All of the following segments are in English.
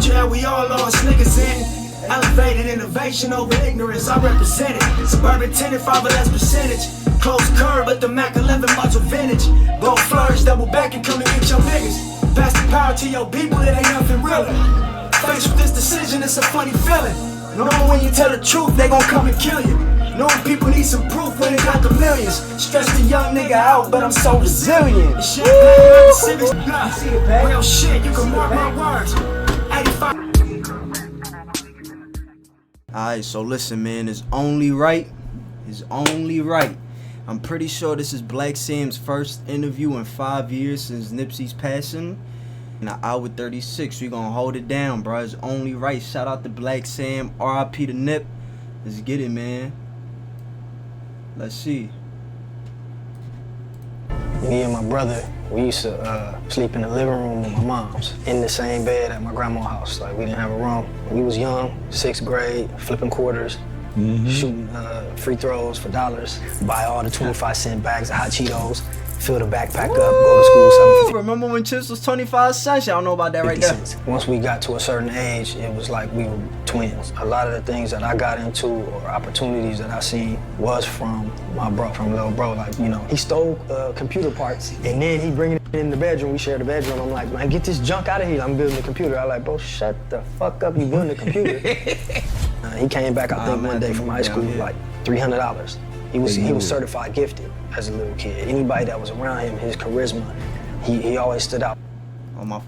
culture that we all lost niggas in. Elevated innovation over ignorance, I represent it. Suburban tenant, 5 or less percentage. Close curb, but the Mac 11 much of vintage. Blow flourish, double back and come and get your niggas. Pass the power to your people, it ain't nothing realer. Faced with this decision, it's a funny feeling. Knowing when you tell the truth, they gon' come and kill you. Knowing people need some proof when they got the millions. Stress the young nigga out, but I'm so resilient. Shit, real shit, you can mark my words. 85. Alright, so listen, man, it's only right. It's only right. I'm pretty sure this is Blacc Sam's first interview in 5 years since Nipsey's passing. In an hour 36, we gonna hold it down, bro. It's only right. Shout out to Blacc Sam. R.I.P. to Nip. Let's get it, man. Let's see. Me and my brother, we used to sleep in the living room with my mom's, in the same bed at my grandma's house. Like, we didn't have a room. We was young, 6th grade, flipping quarters, shooting free throws for dollars, buy all the 25-cent bags of hot Cheetos, fill the backpack up, go to school, 7 Remember when chips was 25 cents? Y'all know about that right there. Once we got to a certain age, it was like we were twins. A lot of the things that I got into or opportunities that I seen was from my bro, from little bro. Like, you know, he stole computer parts and then he bring it in the bedroom. We share the bedroom. I'm like, man, get this junk out of here. I'm building the computer. I like, bro, shut the fuck up. You building the computer. He came back, I think, one day from high school with like $300. He was certified gifted as a little kid. Anybody that was around him, his charisma, he always stood out.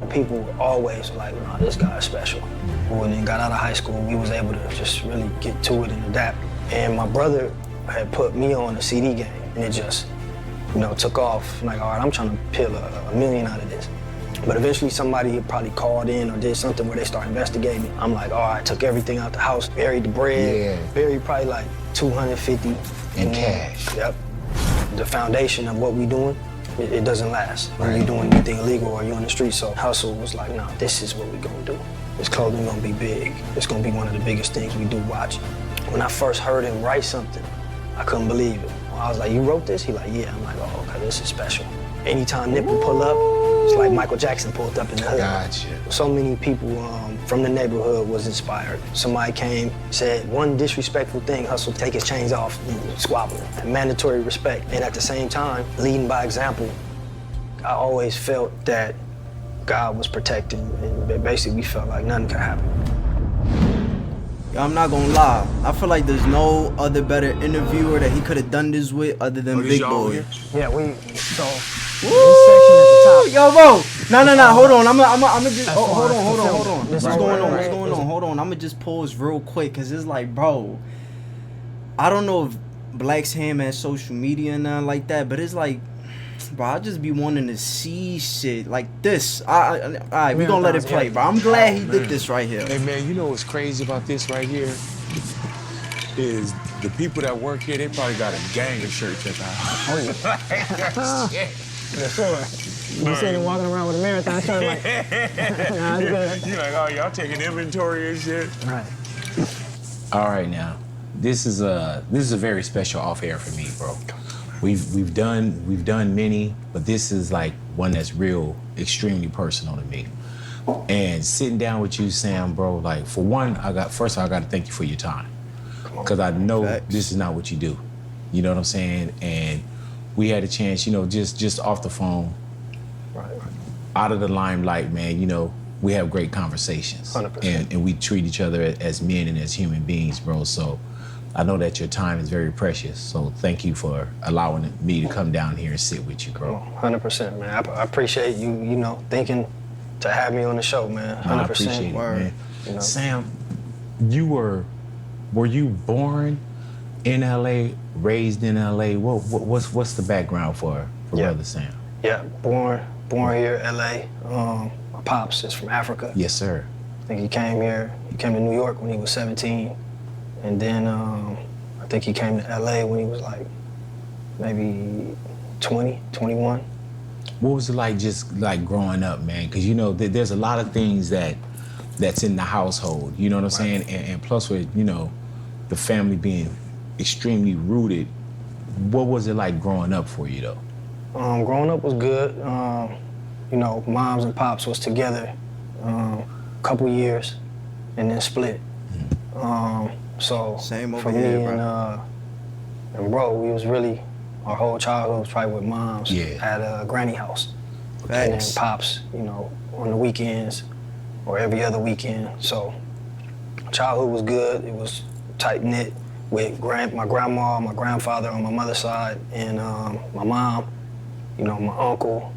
People were always like, nah, this guy's special. When he got out of high school, we was able to just really get to it and adapt. And my brother had put me on a CD game, and it just, you know, took off. Like, all right, I'm trying to peel a million out of this. But eventually somebody probably called in or did something where they start investigating. I'm like, all right, took everything out the house, buried the bread, buried probably like 250 in cash. Yep. The foundation of what we doing, it doesn't last when you're doing anything illegal or you're on the street. So Hussle was like, no, this is what we're gonna do. This clothing gonna be big. It's gonna be one of the biggest things we do watch. When I first heard him write something, I couldn't believe it. I was like, you wrote this? He like, yeah. I'm like, oh, okay, this is special. Anytime Nip would pull up, it's like Michael Jackson pulled up in the hood. Gotcha. So many people from the neighborhood was inspired. Somebody came, said one disrespectful thing, Hussle take his chains off, squabbling. Mandatory respect. And at the same time, leading by example, I always felt that God was protecting, and basically we felt like nothing could happen. Yo, I'm not gonna lie. I feel like there's no other better interviewer that he could have done this with other than Big Boy. Yeah, so woo! Yo, bro. No. Hold on. I'm just. Hold on. What's going on? Hold on. I'm gonna just pause real quick, cause it's like, bro. I don't know if Blacc Sam has social media and nothing like that, but it's like, bro, I just be wanting to see shit like this. All right, we gonna let it play, bro. I'm glad he did this right here. Hey, man, you know what's crazy about this right here? Is the people that work here, they probably got a gang of shirts at the house. For sure. You see them walking around with a marathon shirt like, nah, you're like, oh, y'all taking inventory and shit? Right. All right, now, this is a very special off air for me, bro. We've done many, but this is like one that's real, extremely personal to me. And sitting down with you, Sam, bro, like for one, first I got to thank you for your time, because I know this is not what you do. You know what I'm saying? And we had a chance, you know, just off the phone, out of the limelight, man. You know, we have great conversations, 100%. And we treat each other as men and as human beings, bro. So I know that your time is very precious, so thank you for allowing me to come down here and sit with you, bro. 100%, man. I appreciate you, you know, thinking to have me on the show, man. 100%. I appreciate it, man. You know? Sam, were you born in LA, raised in LA? What's the background for Brother Sam? Yeah, born here, LA. My pops is from Africa. Yes, sir. I think he came to New York when he was 17. And then I think he came to LA when he was like maybe 20, 21. What was it like just like growing up, man? Because, you know, there's a lot of things that's in the household, you know what I'm saying? And plus with, you know, the family being extremely rooted, what was it like growing up for you, though? Growing up was good. You know, moms and pops was together couple years, and then split. So Same over for here, me bro. and bro, we was really, our whole childhood was probably with moms Yeah. at a granny house. And then Facts. pops, you know, on the weekends or every other weekend. So childhood was good. It was tight knit with my grandma, my grandfather on my mother's side, and my mom, you know, my uncle.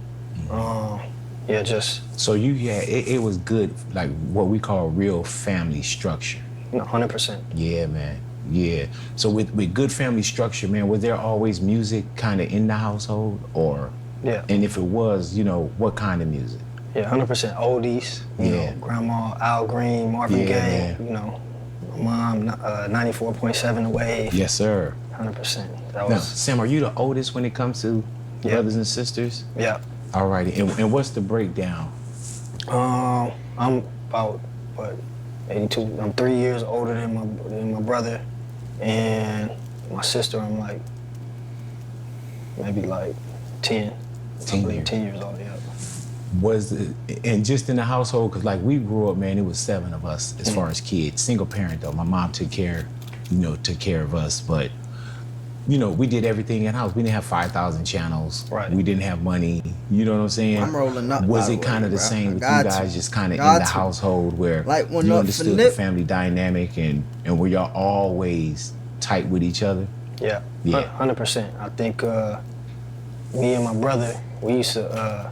Yeah, just, So it was good, like what we call real family structure. you know, 100%. Yeah, man. Yeah. So with good family structure, man, was there always music kind of in the household, or? Yeah. And if it was, you know, what kind of music? Yeah, 100% oldies. You Yeah. know, Grandma, Al Green, Marvin Yeah, Gaye. man. You know, my mom, 94.7 The Wave. Yes, sir. 100%. That Now, was, Sam, are you the oldest when it comes to Yeah. brothers and sisters? yeah. All righty. And what's the breakdown? I'm about, 82. I'm 3 years older than my brother, and my sister, I'm like, maybe like 10. 10 I believe years. 10 years old, yeah. And just in the household, because like we grew up, man, it was 7 of us as far as kids. Single parent though. My mom took care of us, but you know, we did everything in house. We didn't have 5,000 channels. Right. We didn't have money. You know what I'm saying? I'm rolling up, Was by it the kind way, of the bro. same with you Got to. guys, just kind of in Got the to. household where Like, when you up for understood Nip- the family dynamic and were y'all always tight with each other? Yeah, Yeah. 100%. I think me and my brother, we used to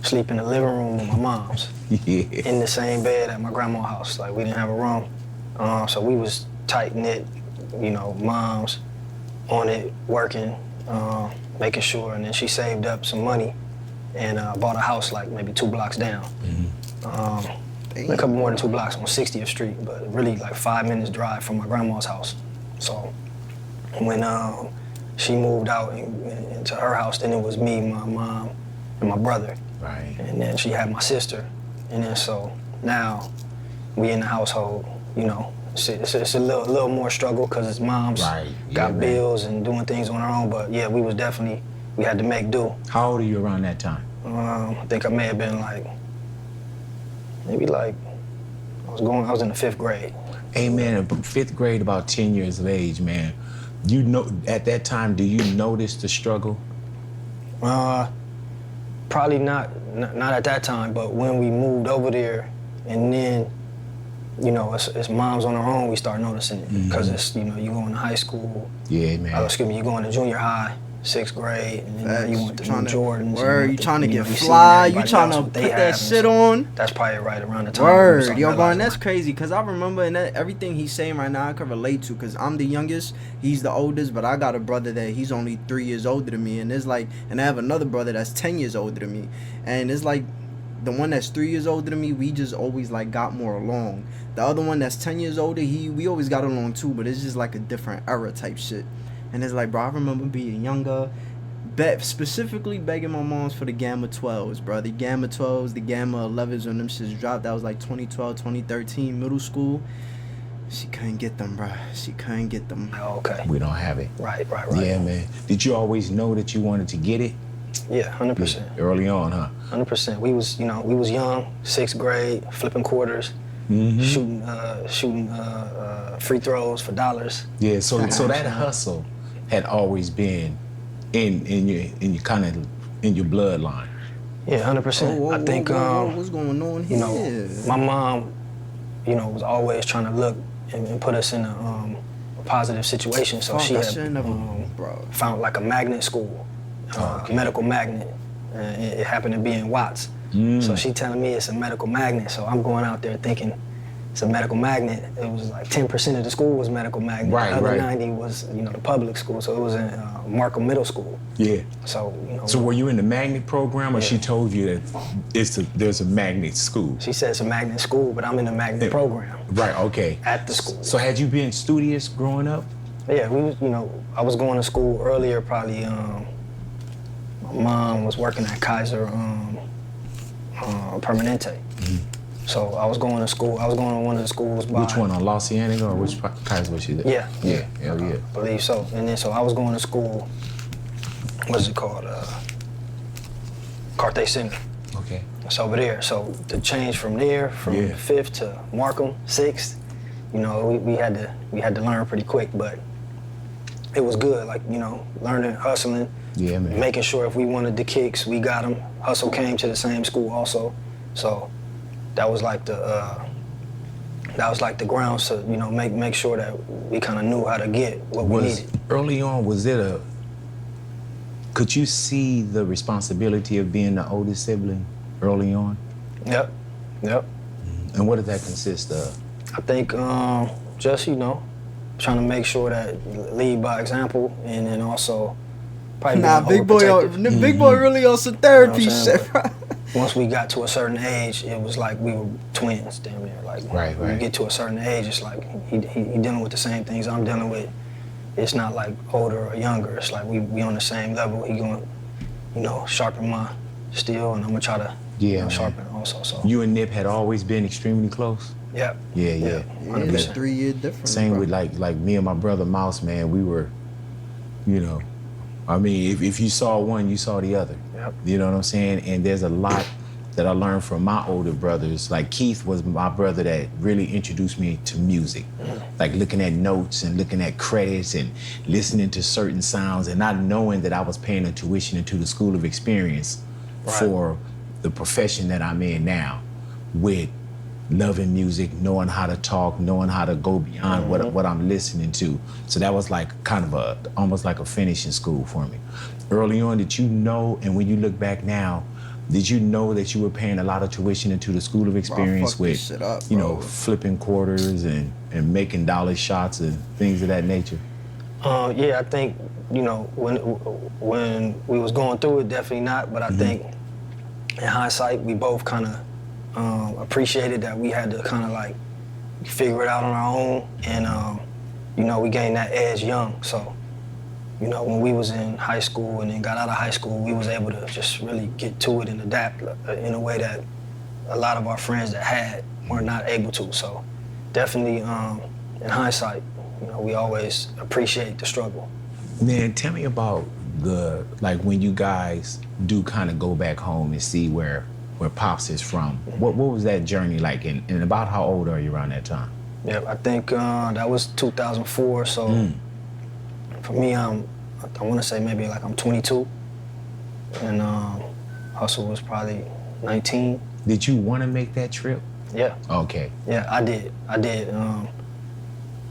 sleep in the living room with my mom's. Yeah. In the same bed at my grandma's house. Like, we didn't have a room. So we was tight-knit, you know, moms on it, working, making sure. And then she saved up some money and bought a house like maybe 2 blocks down. A couple more than 2 blocks on 60th Street, but really like 5 minutes drive from my grandma's house. So when she moved out into her house, then it was me, my mom, and my brother. Right. And then she had my sister. And then so now we in the household, you know, it's a little more struggle because his mom's Right. Yeah, got man. bills and doing things on her own. But yeah, we had to make do. How old are you around that time? I think I may have been like, maybe like, I was in the 5th grade. Hey man, 5th grade, about 10 years of age, man. You know, at that time, do you notice the struggle? Probably not at that time, but when we moved over there, and then, you know, as moms on our own, we start noticing it because it's, you know, you going to high school. Yeah, man. You going to junior high, 6th grade, and then Facts. you went to Tryna- New Jordans. Word, you trying to get see fly, you everybody trying else, to what put they that have, and shit so on. That's probably right around the time. we Word, started yo, Brian, realizing, that's like, crazy, because I remember, and everything he's saying right now I can relate to, because I'm the youngest, he's the oldest, but I got a brother that he's only 3 years older than me, and it's like, and I have another brother that's 10 years older than me, and it's like, the one that's 3 years older than me, we just always like got more along. The other one that's 10 years older, we always got along too, but it's just like a different era type shit. And it's like, bro, I remember being younger, specifically begging my moms for the Gamma 12s, bro. The Gamma 12s, the Gamma 11s, when them shits dropped, that was like 2012, 2013, middle school. She couldn't get them, bro. She couldn't get them. Oh, okay. We don't have it. Right. Yeah, man. Did you always know that you wanted to get it? Yeah, 100%. Early on, huh? 100%. We was young, 6th grade, flipping quarters, shooting free throws for dollars. Yeah, so that hustle had always been in your kind of in your bloodline. Yeah, 100%. I think what's going on here? you know, my mom, you know, was always trying to look and put us in a positive situation. So Fuck, she that had shit never, bro. found like a magnet school, a medical magnet. It happened to be in Watts. So she telling me it's a medical magnet. So I'm going out there thinking it's a medical magnet. It was like 10% of the school was medical magnet. Right, the other right. 90 was, you know, the public school. So it was in Markham Middle School. Yeah. So, you know. So were you in the magnet program, or Yeah. she told you that there's a magnet school? She said it's a magnet school, but I'm in the magnet program Right. Okay. at the school. So had you been studious growing up? Yeah, we was, you know, I was going to school earlier, probably, my mom was working at Kaiser Permanente. So I was going to school, I was going to one of the schools by... Which one, on La Cienega, or which Kaiser was you there? Yeah. Hell yeah. I believe so. And then, so I was going to school, what is it called? Carthay Center. Okay. It's over there. So the change from there, from 5th to Markham 6th, you know, we had to learn pretty quick, but it was good. Like, you know, learning, hustling, making sure if we wanted the kicks, we got them. Hussle came to the same school also, so that was like the grounds to, you know, make sure that we kind of knew how to get what we needed. Early on, could you see the responsibility of being the oldest sibling early on? Yep. And what did that consist of? I think just, you know, trying to make sure that lead by example, and then also probably Big boy really on some therapy shit, bro. Once we got to a certain age, it was like we were twins, damn near. Like, when you get to a certain age, it's like he dealing with the same things I'm dealing with. It's not like older or younger. It's like we on the same level. He going, you know, sharpen my steel, and I'm gonna try to sharpen also. So you and Nip had always been extremely close? Yeah. 100%. 3 year difference. Same bro. with like me and my brother Mouse, man. We were, you know, I mean, if you saw one, you saw the other. Yep. You know what I'm saying? And there's a lot that I learned from my older brothers. Like Keith was my brother that really introduced me to music. Like looking at notes and looking at credits and listening to certain sounds and not knowing that I was paying a tuition into the School of Experience for the profession that I'm in now, with loving music, knowing how to talk, knowing how to go beyond what I'm listening to. So that was like kind of almost like a finishing school for me. Early on, did you know, and when you look back now, did you know that you were paying a lot of tuition into the School of Experience with, you know, flipping quarters and making dollar shots and things of that nature? Yeah, I think, you know, when we was going through it, definitely not. But I think in hindsight, we both kind of appreciated that we had to kind of like figure it out on our own. And, you know, we gained that edge young. So, you know, when we was in high school and then got out of high school, we was able to just really get to it and adapt in a way that a lot of our friends that had were not able to. So definitely, in hindsight, you know, we always appreciate the struggle. Man, tell me about like when you guys do kind of go back home and see where Pops is from. What was that journey like, and about how old are you around that time? Yeah, I think that was 2004, so for me, I want to say maybe like I'm 22, and Hussle was probably 19. Did you want to make that trip? Yeah. Okay. Yeah, I did.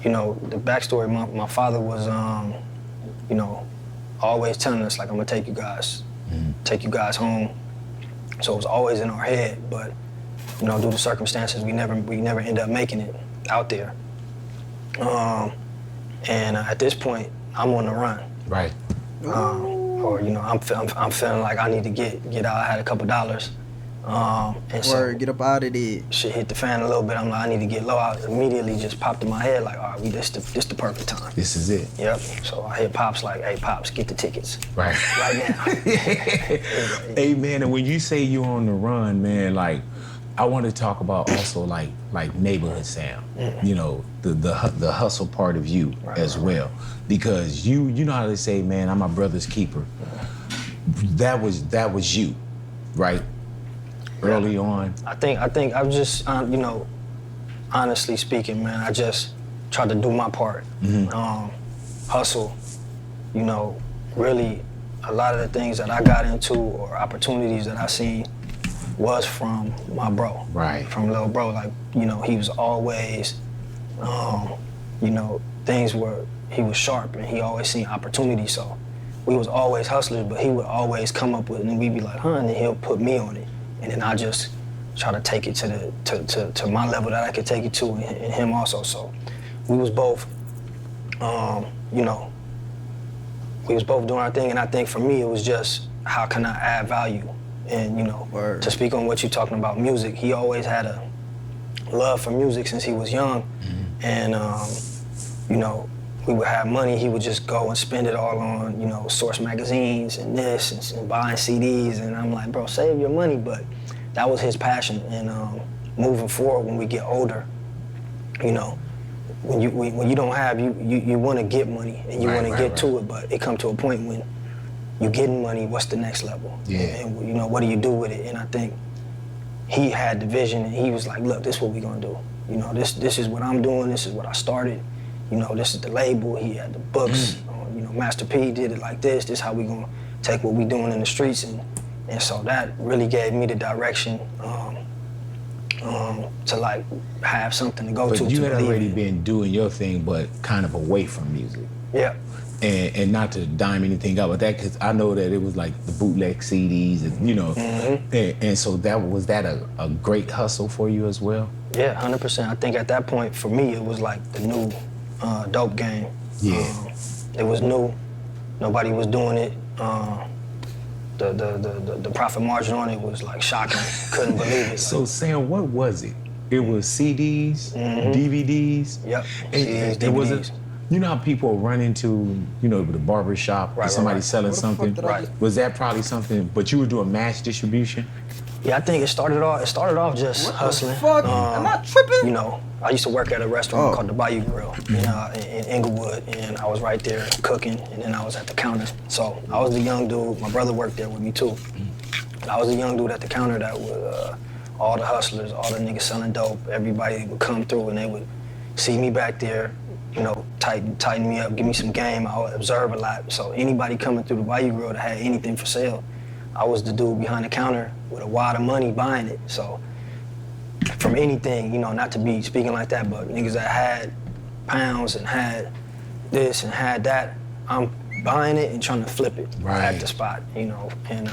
You know, the backstory, my father was, you know, always telling us, like, I'm gonna take you guys home. So it was always in our head, but, you know, due to circumstances, we never end up making it out there. And at this point, I'm on the run. Right. Or, you know, I'm feeling like I need to get out. I had a couple dollars. And so get up out of there. Shit hit the fan a little bit. I'm like, I need to get low. I immediately just popped in my head like, all right, this the perfect time. This is it. Yep. So I hit Pops like, hey, Pops, get the tickets. Right. Right now. Hey, man, and when you say you're on the run, man, like, I want to talk about also like neighborhood sound, you know, the hustle part of you as well, because you know how they say, man, I'm my brother's keeper. That was you, right? Early on. I think I've just, you know, honestly speaking, man, I just tried to do my part. Hustle, you know, really a lot of the things that I got into or opportunities that I seen was from my bro. Right. From little bro. Like, you know, he was always, you know, he was sharp and he always seen opportunity. So we was always hustlers, but he would always come up with it and we'd be like, and then he'll put me on it. And then I just try to take it to my level that I could take it to, and him also. So we was both, you know, we was both doing our thing. And I think for me, it was just, how can I add value? And, you know, to speak on what you're talking about, music, he always had a love for music since he was young. And, you know, we would have money, he would just go and spend it all on, you know, Source magazines and this and buying CDs. And I'm like, bro, save your money. But that was his passion. And moving forward, when we get older, you know, when you don't have, you want to get money and you want to get to it. But it come to a point when you getting money, what's the next level? Yeah. And you know, what do you do with it? And I think he had the vision, and he was like, look, this is what we gonna do. You know, this is what I'm doing, this is what I started. You know, this is the label, he had the books. You know, Master P did it like this is how we gonna take what we doing in the streets. And so that really gave me the direction to like have something to go But to. you had believe already in. been doing your thing, but kind of away from music. Yeah. And not to dime anything out with that, because I know that it was like the bootleg CDs, and you know, and so was that a great hustle for you as well? Yeah, 100%. I think at that point for me it was like the new dope game. Yeah. It was new. Nobody was doing it. The profit margin on it was like shocking. Couldn't believe it. So Sam, what was it? It was CDs, DVDs. Yep. And CDs, it was DVDs. You know how people run into, you know, the barber shop, Right, somebody right. selling What the fuck something. did I just- Was that probably something? But you were doing mass distribution. Yeah, I think it started off just hustling. Fuck, am I tripping? You know, I used to work at a restaurant called the Bayou Grill in Inglewood, and I was right there cooking, and then I was at the counter. So I was the young dude. My brother worked there with me too. I was the young dude at the counter that would, all the hustlers, all the niggas selling dope, everybody would come through and they would see me back there, you know, tighten me up, give me some game. I would observe a lot. So anybody coming through the Bayou Grill that had anything for sale, I was the dude behind the counter with a wad of money buying it. So from anything, you know, not to be speaking like that, but niggas that had pounds and had this and had that, I'm buying it and trying to flip it at the spot, you know. And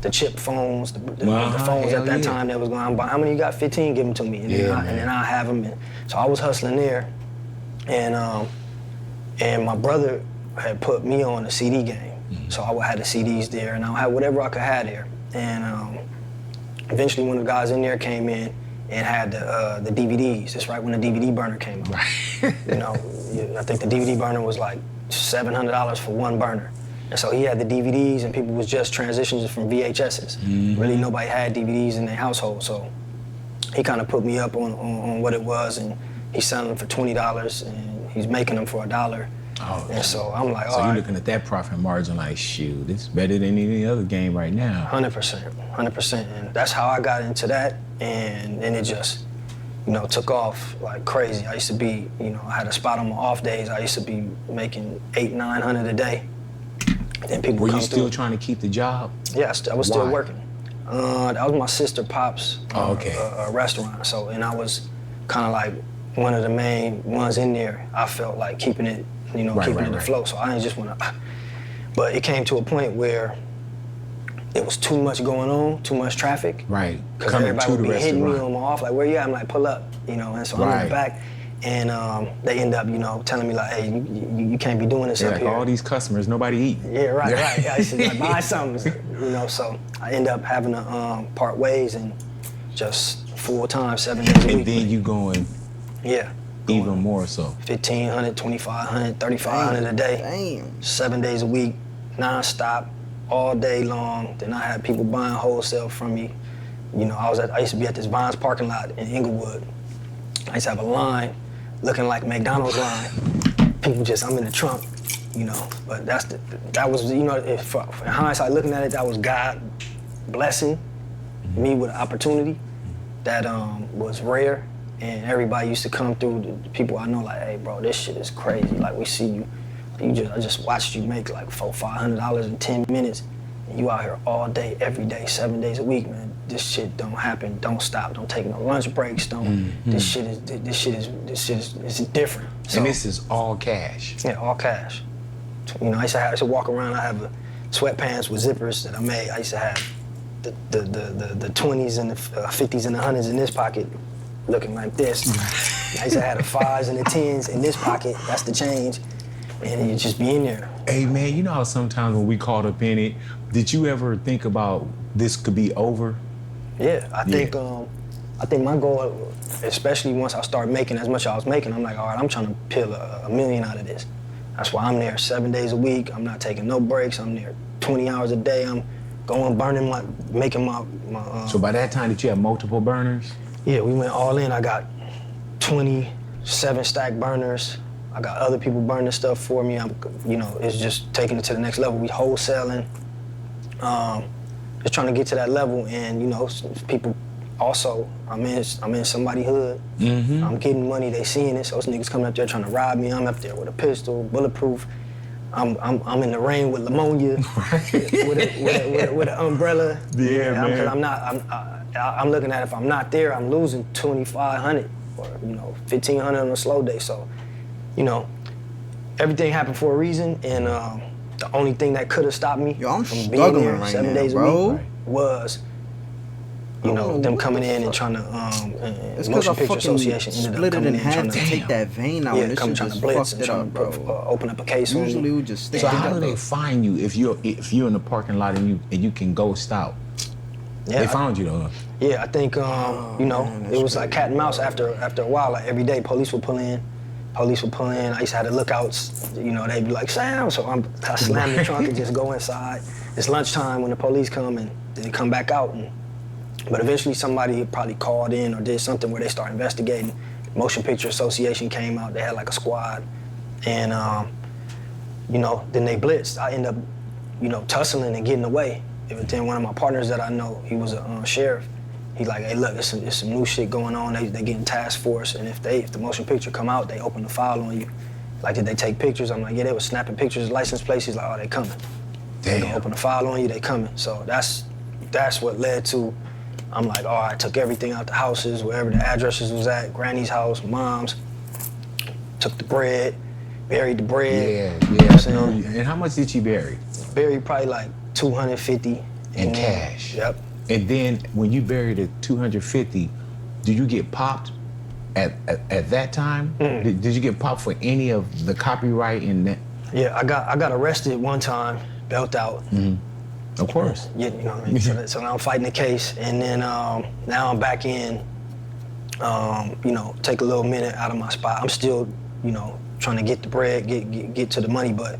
the chip phones, the phones at that time that was going, how many you got? 15, give them to me. And then I have them. And so I was hustling there. And my brother had put me on a CD game. So I would have the CDs there, and I would have whatever I could have there. And eventually one of the guys in there came in and had the DVDs. That's right when the DVD burner came out. You know, I think the DVD burner was like $700 for one burner. And so he had the DVDs, and people was just transitioning from VHSs. Really nobody had DVDs in their household, so he kind of put me up on what it was, and he's selling them for $20, and he's making them for $1. Oh, and so I'm like, so you're looking at that profit margin like, shoot, it's better than any other game right now. 100%. And that's how I got into that, and then it just, you know, took off like crazy. I used to be, you know, I had a spot on my off days. I used to be making $800-900 a day. And people Were come you still through. trying to keep the job? Yeah, I was still Why? working. That was my sister Pop's restaurant. So, and I was kind of like one of the main ones in there. I felt like keeping it, you know, keeping it afloat. So I didn't just want to. But it came to a point where it was too much going on, too much traffic. Right. Because Coming everybody to would the be hitting me restaurant. on my off, like, where you at? I'm like, pull up, you know. And so I'm in the back, and they end up, you know, telling me like, hey, you can't be doing this Yeah, up like here. all these customers, nobody eating. Yeah, right. I used to like, buy something, you know. So I end up having to part ways and just full time, 7 days a week. And then you going even more so. 1,500, 2,500, 3,500 a day. Damn. 7 days a week, non-stop, all day long. Then I had people buying wholesale from me. You know, I used to be at this Vines parking lot in Inglewood. I used to have a line looking like McDonald's line. People just, I'm in the trunk, you know. But that was, you know, in hindsight, looking at it, that was God blessing me with an opportunity that was rare. And everybody used to come through, the people I know, like, hey, bro, this shit is crazy. Like, we see you. I just watched you make like $400-500 in 10 minutes. And you out here all day, every day, 7 days a week, man. This shit don't happen. Don't stop. Don't take no lunch breaks. Don't. This shit is different. So, And this is all cash. yeah, all cash. You know, I used to walk around. I have sweatpants with zippers that I made. I used to have the 20s and the 50s and the 100s in this pocket, looking like this. I used to have the 5s and the 10s in this pocket. That's the change, and you just be in there. Hey man, you know how sometimes when we caught up in it, did you ever think about this could be over? Yeah, I think my goal, especially once I start making as much as I was making, I'm like, all right, I'm trying to peel a million out of this. That's why I'm there 7 days a week. I'm not taking no breaks. I'm there 20 hours a day. I'm going, making my So by that time, did you have multiple burners? Yeah, we went all in. I got 27 stack burners. I got other people burning stuff for me. It's just taking it to the next level. We wholesaling, just trying to get to that level. And people also, I'm in somebody's hood. Mm-hmm. I'm getting money. They seeing it. So those niggas coming up there trying to rob me. I'm up there with a pistol, bulletproof. I'm in the rain with pneumonia, with an umbrella. Yeah, man. Because I'm looking at if I'm not there, I'm losing 2,500 or 1,500 on a slow day. So, everything happened for a reason, and the only thing that could have stopped me I'm from being struggling there right 7 now, days bro. a week was, them coming in and trying to It's because Motion I Picture fucking Association ended up split it coming in in half trying to take that vein out, yeah, and this come shit trying to just blitz fucked and it trying up, to bro. open up a case on Usually me. we just stay So how do together. they find you if you're in the parking lot and you can ghost out? Yeah, They found you though. Yeah, I think man, it was like cat and mouse after a while. Like every day, police would pull in. I used to have the lookouts. They'd be like, Sam. So I slam the trunk and just go inside. It's lunchtime when the police come and they come back out. But eventually somebody probably called in or did something where they start investigating. Motion Picture Association came out. They had like a squad, and then they blitzed. I end up, tussling and getting away. But then one of my partners that I know, he was a sheriff. He's like, hey, look, it's some new shit going on. They getting task force, and if the motion picture come out, they open the file on you. Like, did they take pictures? I'm like, yeah, they was snapping pictures, license plates. He's like, oh, they coming. They gonna open the file on you, they coming. So that's what led to, I'm like, oh, I took everything out the houses, wherever the addresses was at, granny's house, mom's, took the bread, buried the bread. Yeah. And how much did you bury? Buried probably like 250. In cash. Yep. And then when you buried at 250, did you get popped at that time? Did you get popped for any of the copyright in that? Yeah, I got arrested one time, bailed out. Of course. Yeah, you know what I mean? So now I'm fighting the case, and then now I'm back in, take a little minute out of my spot. I'm still, trying to get the bread, get to the money, but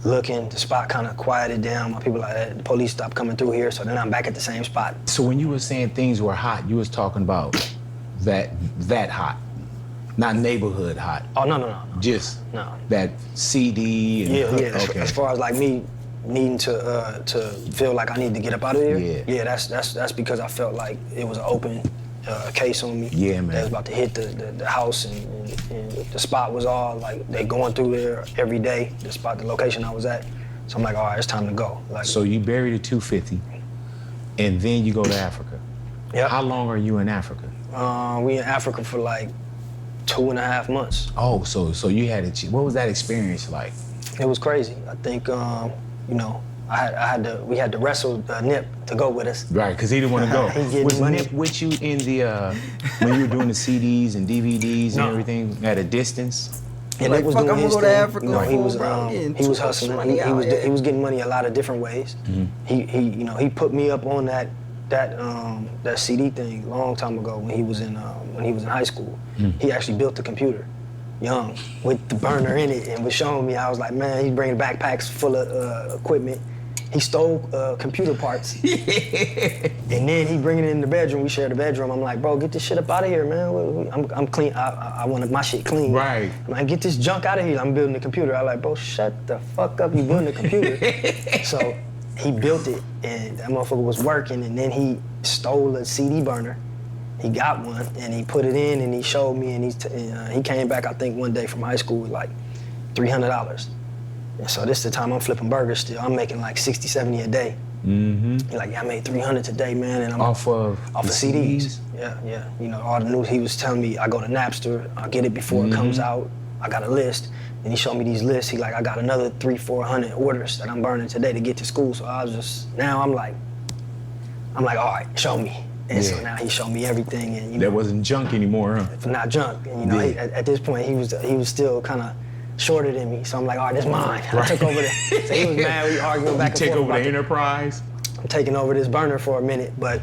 looking, the spot kind of quieted down. My people like that, the police stopped coming through here, so then I'm back at the same spot. So when you were saying things were hot, you was talking about that hot, not neighborhood hot. Oh, no. Just No. that CD and Yeah. Okay. As far as like me needing to feel like I need to get up out of there. Yeah. That's because I felt like it was an open case on me. Yeah, man. They was about to hit the house, and the spot was all like they going through there every day. The location I was at. So I'm like, all right, it's time to go. Like, So you buried at 250, and then you go to Africa. yeah. How long are you in Africa? We in Africa for like 2.5 months. Oh, so you had it. What was that experience like? It was crazy. I think we had to wrestle Nip to go with us. Right, because he didn't want to go. He getting Was money. Nip with you in the when you were doing the CDs and DVDs and No. everything at a distance? And Like, Nip was fuck, doing I'ma his go to thing. Africa, He was bro. I'm getting he was too much hustling. money He out was here. he was getting money a lot of different ways. He put me up on that CD thing a long time ago when he was in high school. He actually built the computer, young, with the burner in it, and was showing me. I was like, man, he's bringing backpacks full of equipment. He stole computer parts, and then he bringing it in the bedroom. We shared the bedroom. I'm like, bro, get this shit up out of here, man. I'm clean. I wanted my shit clean. Right. I'm like, get this junk out of here. I'm building the computer. I'm like, bro, shut the fuck up. You building the computer. So he built it, and that motherfucker was working, and then he stole a CD burner. He got one, and he put it in, and he showed me, and he came back, I think, one day from high school with like $300. And so this is the time I'm flipping burgers still. I'm making like 60, 70 a day. He's like, yeah, I made 300 today, man. And I'm Off of the CDs. Yeah. All the news, he was telling me, I go to Napster, I get it before it comes out. I got a list. And he showed me these lists. He like, I got another 300-400 orders that I'm burning today to get to school. So I was just, now I'm like, all right, show me. And so now he showed me everything. And That wasn't junk anymore, huh? not junk. And at this point, he was still kind of shorter than me. So I'm like, all right, this mine. I took over so he was mad, we arguing back and forth. You take over about the enterprise? I'm taking over this burner for a minute, but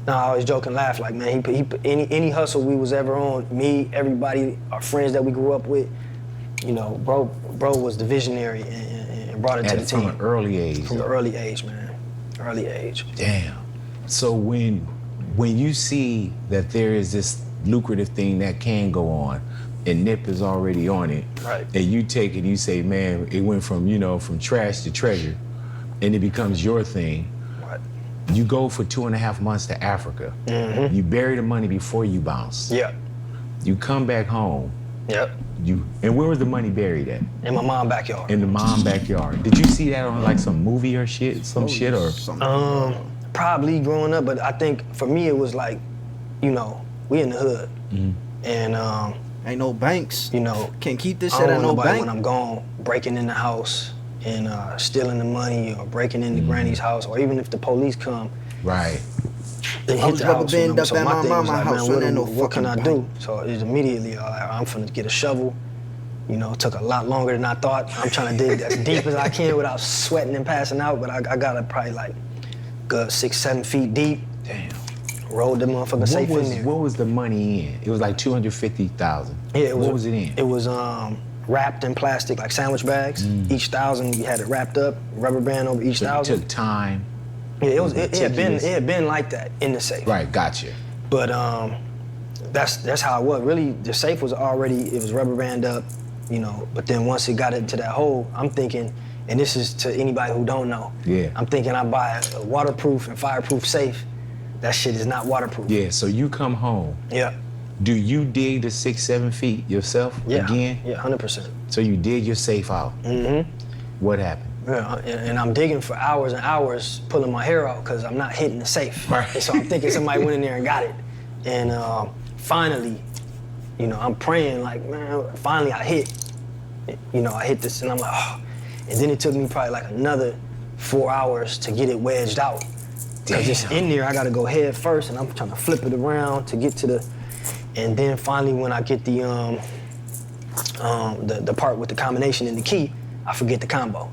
no, I always joke and laugh. Like, man, he put any hustle we was ever on, me, everybody, our friends that we grew up with, bro was the visionary and brought it to the team. From an early age. From an early age, man. Early age. Damn. So when you see that there is this lucrative thing that can go on, and Nip is already on it. Right. And you take it, you say, man, it went from, from trash to treasure, and it becomes your thing. Right. You go for 2.5 months to Africa. Mm-hmm. You bury the money before you bounce. Yep. You come back home. Yep. And where was the money buried at? In my mom's backyard. In the mom backyard. Did you see that on like some movie or shit? Shit or? Probably growing up, but I think for me it was like, we in the hood. Mm-hmm. And ain't no banks. Can't keep this I shit don't at want no nobody bank. when I'm gone breaking in the house and stealing the money or breaking into granny's house, or even if the police come. Right. They I hit was the rubber house. banded up So at my my thing was mama's like, house, man, so there no what can I fucking do? bank. So So it immediately, I'm finna get a shovel. It took a lot longer than I thought. I'm trying to dig as deep as I can without sweating and passing out, but I got it probably like good 6-7 feet deep. Damn. Rolled the motherfucker safe in there. What was the money in? It was like 250,000. Yeah, what was it in? It was wrapped in plastic, like sandwich bags. Each 1,000, we had it wrapped up, rubber band over each So it 1,000. took time. Yeah, it had been like that in the safe. Right, gotcha. But that's how it was. Really, the safe was rubber band up, But then once it got into that hole, I'm thinking, and this is to anybody who don't know. Yeah. I'm thinking I buy a waterproof and fireproof safe. That shit is not waterproof. Yeah, so you come home. Yeah. Do you dig the 6-7 feet yourself again? Yeah, 100%. So you dig your safe out. Mm-hmm. What happened? Yeah, and I'm digging for hours and hours, pulling my hair out because I'm not hitting the safe. Right. And so I'm thinking somebody went in there and got it. And finally, I'm praying like, man, finally I hit. I hit this and I'm like, oh. And then it took me probably like another 4 hours to get it wedged out. Because it's in there, I gotta go head first and I'm trying to flip it around to get to the, and then finally when I get the part with the combination and the key, I forget the combo.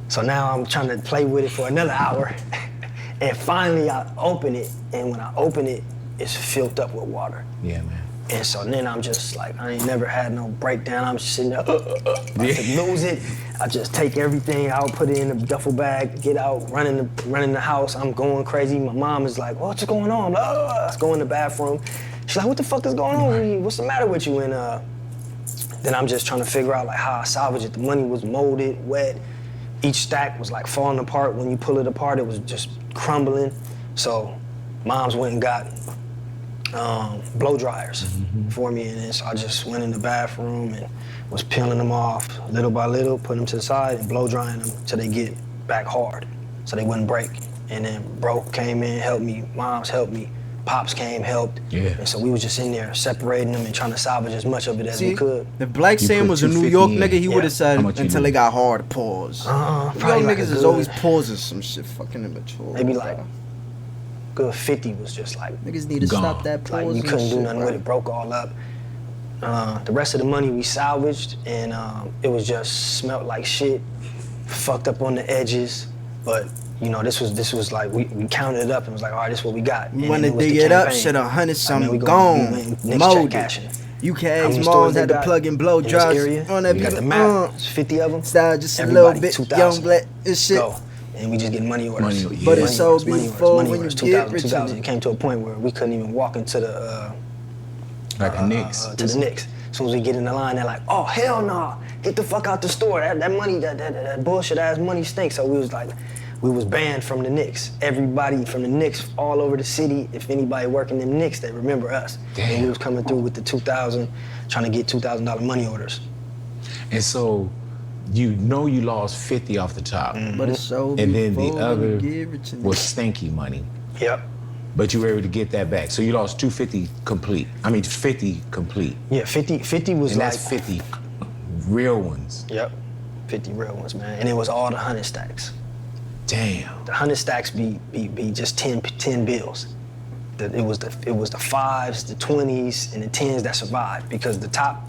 So now I'm trying to play with it for another hour. And finally I open it, and when I open it, it's filled up with water. Yeah, man. And so then I'm just like, I ain't never had no breakdown. I'm just sitting there, I could lose it. I just take everything out, put it in the duffel bag, get out, running the house. I'm going crazy. My mom is like, what's going on? Let's go in the bathroom. She's like, what the fuck is going on with you? What's the matter with you? And then I'm just trying to figure out like how I salvage it. The money was molded, wet. Each stack was like falling apart. When you pull it apart, it was just crumbling. So mom's went and got blow dryers for me, and then so I just went in the bathroom and was peeling them off little by little, putting them to the side and blow drying them till they get back hard, so they wouldn't break. And then bro came in, helped me, moms helped me, pops came, helped. Yeah. And so we was just in there separating them and trying to salvage as much of it as we could. If Blacc You Sam put was a New 250 York in. nigga, he would Yeah. have said How much you until do? they got hard, pause. Young probably like niggas a is always good- pausing some shit, fucking immature. Maybe like good 50 was just like, Niggas need to Gone. stop that pause. like you couldn't do nothing with it, broke all up. The rest of the money we salvaged, and it was just smelled like shit, fucked up on the edges. But this was like we counted it up and was like, all right, this is what we got. You And want then to was the dig it up, campaign. shit, 100 Like, man, something we gone, next check molded. cashing. You can How ask many moms stores they had to got plug and blow in this dries area? on that We got bitch. the map. It's 50 of them. Style just a Everybody, little bit, 2,000. young black, this shit. Go. And we just get money orders. Money, yeah. But it's so orders, beautiful money when you orders, get 2,000, rich in 2,000. it. It came to a point where we couldn't even walk into the Like a Knicks. to the Knicks. As soon as we get in the line, they're like, oh, hell no. Get the fuck out the store. That money, that bullshit ass money stinks. So we was banned from the Knicks. Everybody from the Knicks all over the city, if anybody working in the Knicks, they remember us. Damn. And we was coming through with the 2,000, trying to get $2,000 money orders. And so you lost 50 off the top. But it's so And then the beautiful other when you get rich in it. was stinky money. Yep. But you were able to get that back. So you lost 250 complete. I mean 50 complete. Yeah, 50 was And like, that's 50 real ones. Yep, 50 real ones, man. And it was all the 100 stacks. Damn. The 100 stacks be just 10 bills. It was the 5s, the 20s, and the 10s that survived, because the top,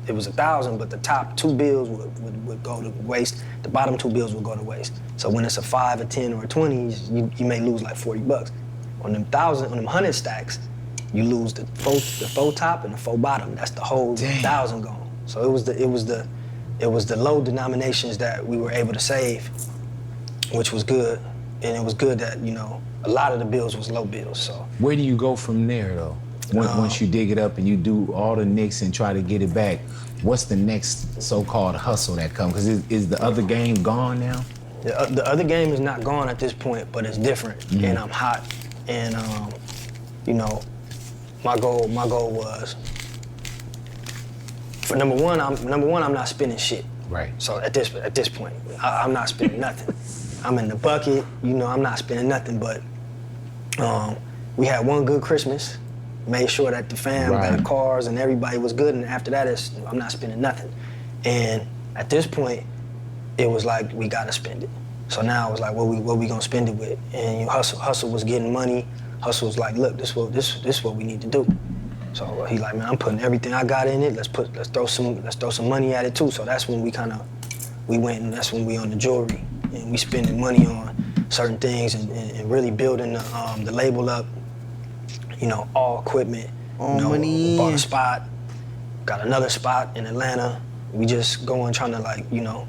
it was 1,000, but the top 2 bills would go to waste. The bottom 2 bills would go to waste. So when it's a 5, a 10, or a 20, you may lose like $40. On them 100 stacks, you lose the faux top and the faux bottom. That's the whole 1,000 gone. So it was the low denominations that we were able to save, which was good. And it was good that, a lot of the bills was low bills, so. Where do you go from there though? Once you dig it up and you do all the nicks and try to get it back, what's the next so-called hustle that comes? Because is the other game gone now? The other game is not gone at this point, but it's different, and I'm hot. And you know, my goal was for number one, I'm not spending shit. Right. So at this point, I'm not spending nothing. I'm in the bucket, you know, I'm not spending nothing. But we had one good Christmas, made sure that the fam got cars and everybody was good. And after that, I'm not spending nothing. And at this point, it was like we gotta spend it. So now it was like, what we gonna spend it with? And Hussle was getting money. Hussle was like, look, this is what we need to do. So he like, man, I'm putting everything I got in it. Let's throw some money at it too. So that's when we went, and that's when we on the jewelry, and we spending money on certain things and really building the label up. You know, all equipment. All you know, money. Bought a spot, got another spot in Atlanta. We just going trying to, like, you know,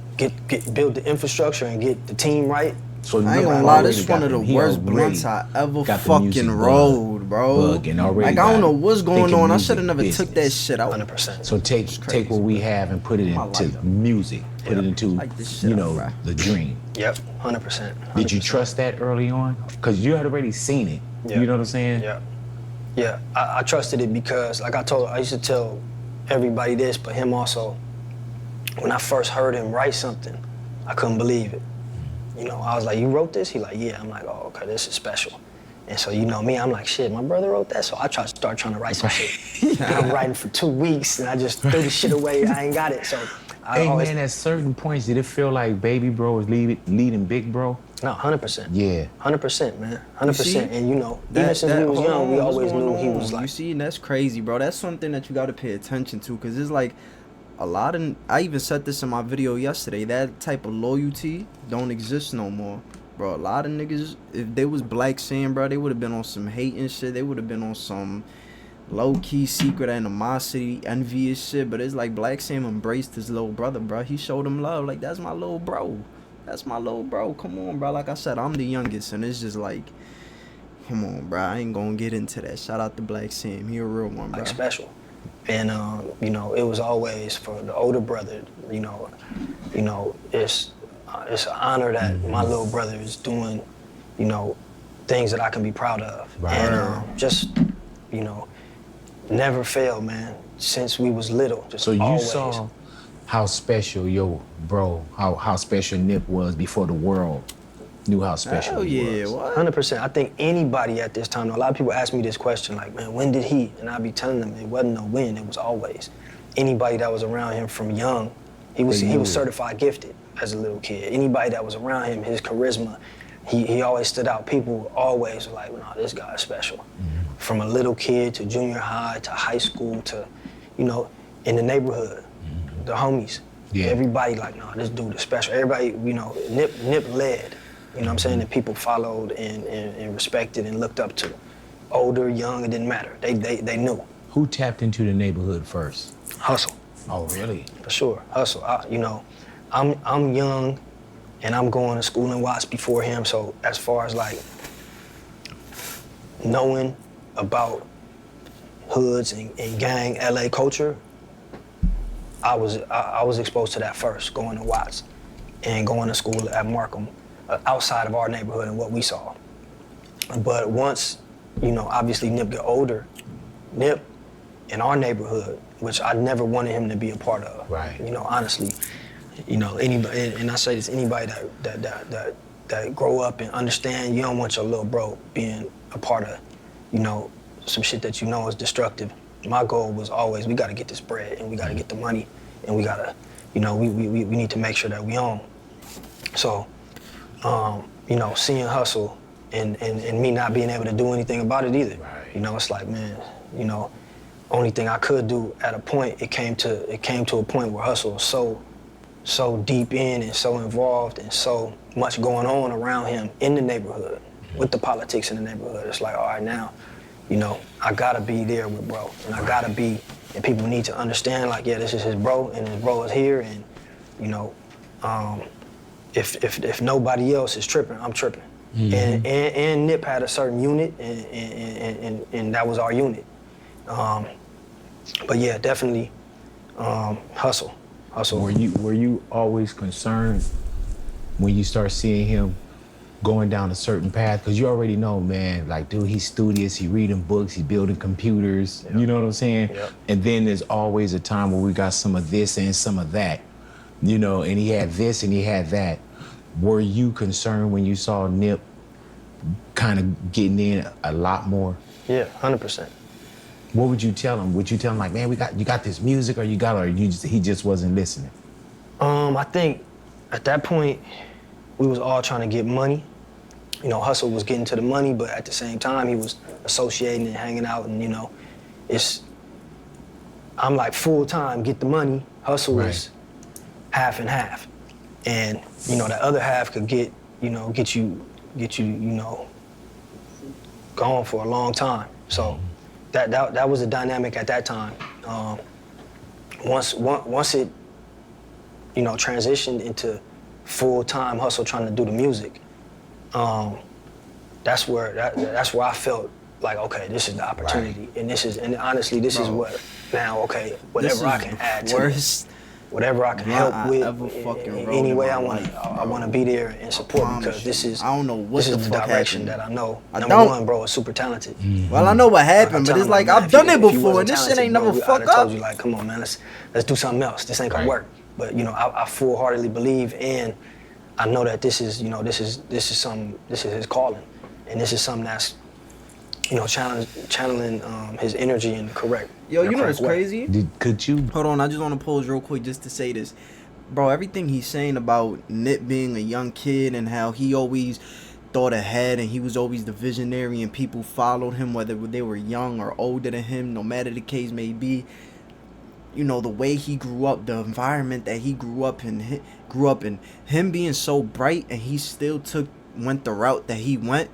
build the infrastructure and get the team right. So I ain't gonna lie, this is one of the worst blunts I ever fucking rolled, bro. Like, I don't know what's going on. I should have never took that shit out. 100%. So take what we have and put it into music. Put it into, you know, the dream. Yep, 100%. Did you trust that early on? Because you had already seen it. Yep. You know what I'm saying? Yeah. Yeah, I trusted it because, like I used to tell everybody this, but him also, when I first heard him write something, I couldn't believe it. You know, I was like, you wrote this? He like, yeah. I'm like, oh, okay, this is special. And so, you know me, I'm like, shit, my brother wrote that? So I start trying to write some shit. And I'm writing for 2 weeks, and I just threw the shit away. I ain't got it, so man, at certain points, did it feel like Baby Bro was leading Big Bro? No, 100%. Yeah. 100%, man. 100%. And you know, even since we was young, we always knew he was like... You see, and that's crazy, bro. That's something that you got to pay attention to, because it's like a lot of... I even said this in my video yesterday. That type of loyalty don't exist no more, bro. A lot of niggas, if they was Blacc saying, bro, they would have been on some hating shit. They would have been on some low-key secret animosity, envious shit. But it's like Blacc Sam embraced his little brother, bro. He showed him love. Like, that's my little bro. That's my little bro. Come on, bro. Like I said, I'm the youngest, and it's just like, come on, bro. I ain't gonna get into that. Shout out to Blacc Sam. He a real one, bro. Like, special. And you know, it was always for the older brother. You know, it's an honor that my little brother is doing, you know, things that I can be proud of. Right. And just, you know, never failed, man. Since we was little, just so you always. Saw how special your bro, how special Nip was before the world knew how special he was. What? 100%. I think anybody at this time, a lot of people ask me this question, like, man, when did he? And I'd be telling them it wasn't no when, it was always. Anybody that was around him from young, he was certified gifted as a little kid. Anybody that was around him, his charisma, he always stood out. People always were like, no, this guy is special. Mm-hmm. From a little kid to junior high to high school to, you know, in the neighborhood. The homies, everybody like, no, this dude is special. Everybody, you know, Nip led, you know what I'm saying, that people followed and respected and looked up to. Older, young, it didn't matter. They knew. Who tapped into the neighborhood first? Hussle. Oh, really? For sure, Hussle. You know, I'm young, and I'm going to school in Watts before him. So as far as like knowing about hoods and gang LA culture, I was exposed to that first, going to Watts and going to school at Markham, outside of our neighborhood and what we saw. But once, you know, obviously Nip get older, Nip in our neighborhood, which I never wanted him to be a part of. Right. You know, honestly, you know, anybody, and I say this, anybody that grow up and understand, you don't want your little bro being a part of, you know, some shit that you know is destructive. My goal was always, we gotta get this bread and we gotta get the money and we gotta, you know, we need to make sure that we own. So, you know, seeing Hussle and me not being able to do anything about it either. Right. You know, it's like, man, you know, only thing I could do at a point, it came to a point where Hussle was so deep in and so involved and so much going on around him in the neighborhood, with the politics in the neighborhood. It's like, all right, now, you know, I gotta be there with bro, and I gotta be, and people need to understand, like, yeah, this is his bro, and his bro is here, and, you know, if nobody else is tripping, I'm tripping. Mm-hmm. And Nip had a certain unit, and that was our unit. But yeah, definitely Hussle. Were you always concerned when you start seeing him going down a certain path? Because you already know, man, like, dude, he's studious, he reading books, he building computers, you know what I'm saying? Yep. And then there's always a time where we got some of this and some of that, you know, and he had this and he had that. Were you concerned when you saw Nip kind of getting in a lot more? Yeah, 100%. What would you tell him? Would you tell him like, man, you got this music, or he just wasn't listening? I think at that point we was all trying to get money. You know, Hussle was getting to the money, but at the same time he was associating and hanging out, and you know, I'm like full time, get the money. Hussle is half and half, and you know that other half could get you going for a long time. So that was the dynamic at that time. Once it transitioned into full time Hussle trying to do the music, that's where I felt like, okay, this is the opportunity, and honestly this is what now, okay, whatever I can add to this, whatever I can help with in any way I want to be there and support, because this is the direction that I know. Number one, bro, is super talented. Well, I know what happened, but it's like I've done it before, and this shit ain't never fucked up. I told you, like, come on, man, let's do something else. This ain't gonna work. But you know, I full-heartedly believe, and I know that this is his calling, and this is something that's, you know, channeling his energy in the correct. Yo, you know what's way. crazy? Could you Hold on, I just want to pause real quick just to say this. Bro, everything he's saying about Nip being a young kid and how he always thought ahead and he was always the visionary and people followed him whether they were young or older than him, no matter the case may be. You know, the way he grew up, the environment that he grew up in, him being so bright, and he still went the route that he went.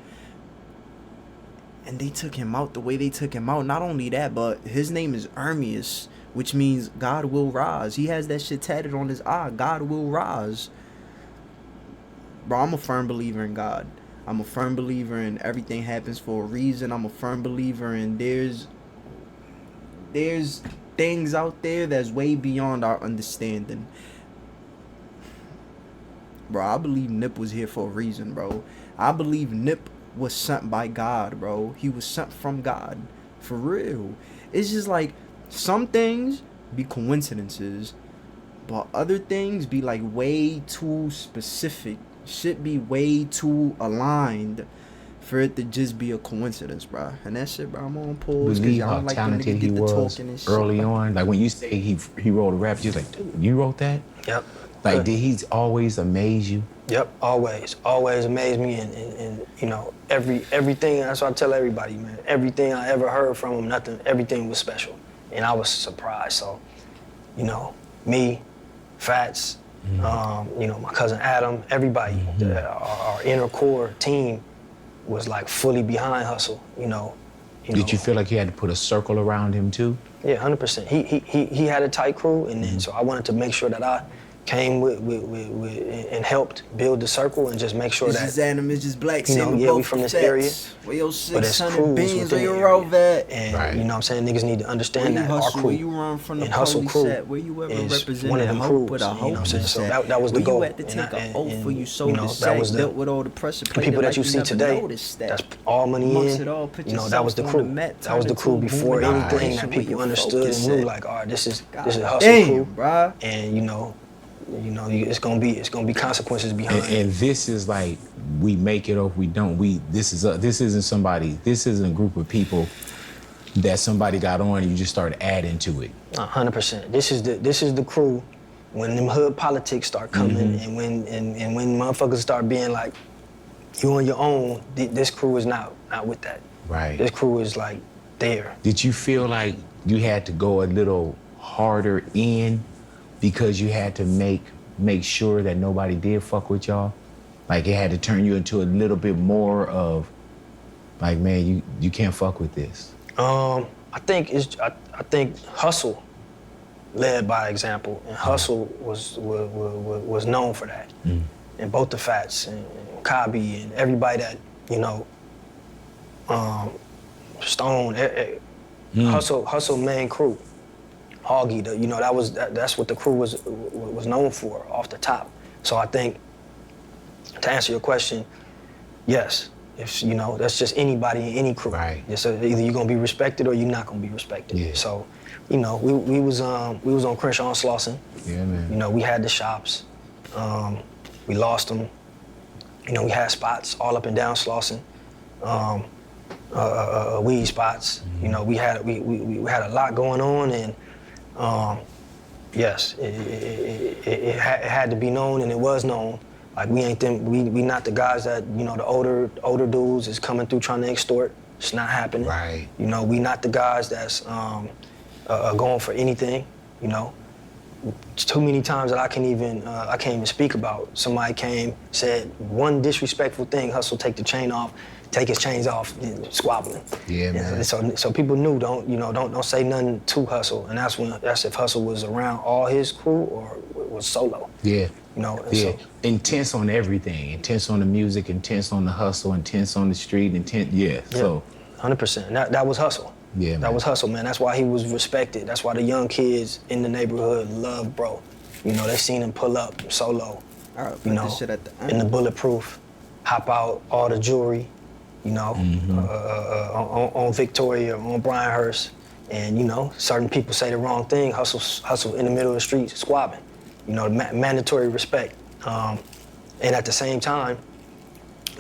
And they took him out the way they took him out. Not only that, but his name is Ermius, which means God will rise. He has that shit tatted on his eye. God will rise. Bro, I'm a firm believer in God. I'm a firm believer in everything happens for a reason. I'm a firm believer in there's things out there that's way beyond our understanding. Bro, I believe Nip was here for a reason, bro. I believe Nip was sent by God, bro. He was sent from God. For real. It's just like some things be coincidences, but other things be like way too specific. Shit be way too aligned for it to just be a coincidence, bro. And that shit, bro, I'm on pause. believe how talented he was early on? Like when you say he wrote a rap, you was like, dude, you wrote that? Yep. Like, did he always amaze you? Yep, always amazed me, and you know, everything. That's what I tell everybody, man. Everything I ever heard from him, everything was special, and I was surprised. So, you know, me, Fats, you know, my cousin Adam, everybody, our inner core team was like fully behind Hussle. Did you feel like you had to put a circle around him too? Yeah, 100%. He had a tight crew, and then so I wanted to make sure that I came with and helped build the circle and just make sure that it's just Blacc, you know, yeah, we from this area, where your but it's crews beans within or the your area. vet. And right. you know what I'm saying, niggas need to understand that our crew, where you run from the and Hussle police crew at, where you ever is represented one of them hope crews. with a You know what I'm hope saying? So that was the where goal. you had to take an oath for you sold you know, the that sack, was dealt with all the pressure. The people that you see today, that's all money in. You know, that was the crew. That was the crew before anything that people understood and knew. Like, all right, this is Hussle crew, bro. And you know, it's gonna be consequences behind it. And this is like, we make it or we don't. This isn't a group of people that somebody got on and you just started adding to it. 100%. This is the crew when them hood politics start coming, and when motherfuckers start being like, you on your own. This crew is not with that. Right. This crew is like there. Did you feel like you had to go a little harder in because you had to make sure that nobody did fuck with y'all? Like it had to turn you into a little bit more of like, man, you can't fuck with this. I think Hussle led by example, and Hussle was known for that. And both the Fats and Kabi and everybody that, you know, Stone, Hussle main crew, Hoggy. That's what the crew was known for off the top. So I think to answer your question, yes. If that's just anybody in any crew. Right. Yeah, so either you're gonna be respected or you're not gonna be respected. Yeah. So, we was on Crenshaw and Slauson. Yeah, man. We had the shops. We lost them. We had spots all up and down Slauson. Weed spots. We had a lot going on, and yes, it had to be known, and it was known. Like we ain't them. We not the guys that the older dudes is coming through trying to extort. It's not happening. Right. We not the guys that's going for anything. It's too many times that I can't even speak about. Somebody came, said one disrespectful thing. Hussle take the chain off, take his chains off, squabbling. Yeah, man. So people knew don't say nothing to Hussle, and that's if Hussle was around all his crew or was solo. Yeah. So, intense on everything. Intense on the music, intense on the hustle, intense on the street, intense. Yeah. So 100%. That was Hussle. Yeah, man. That was Hussle, man. That's why he was respected. That's why the young kids in the neighborhood loved bro. They seen him pull up solo. All right, put this shit at the end. In the bulletproof, hop out all the jewelry, on Victoria, on Bryanhurst, and certain people say the wrong thing. Hussle in the middle of the street squabbing. Mandatory respect, and at the same time,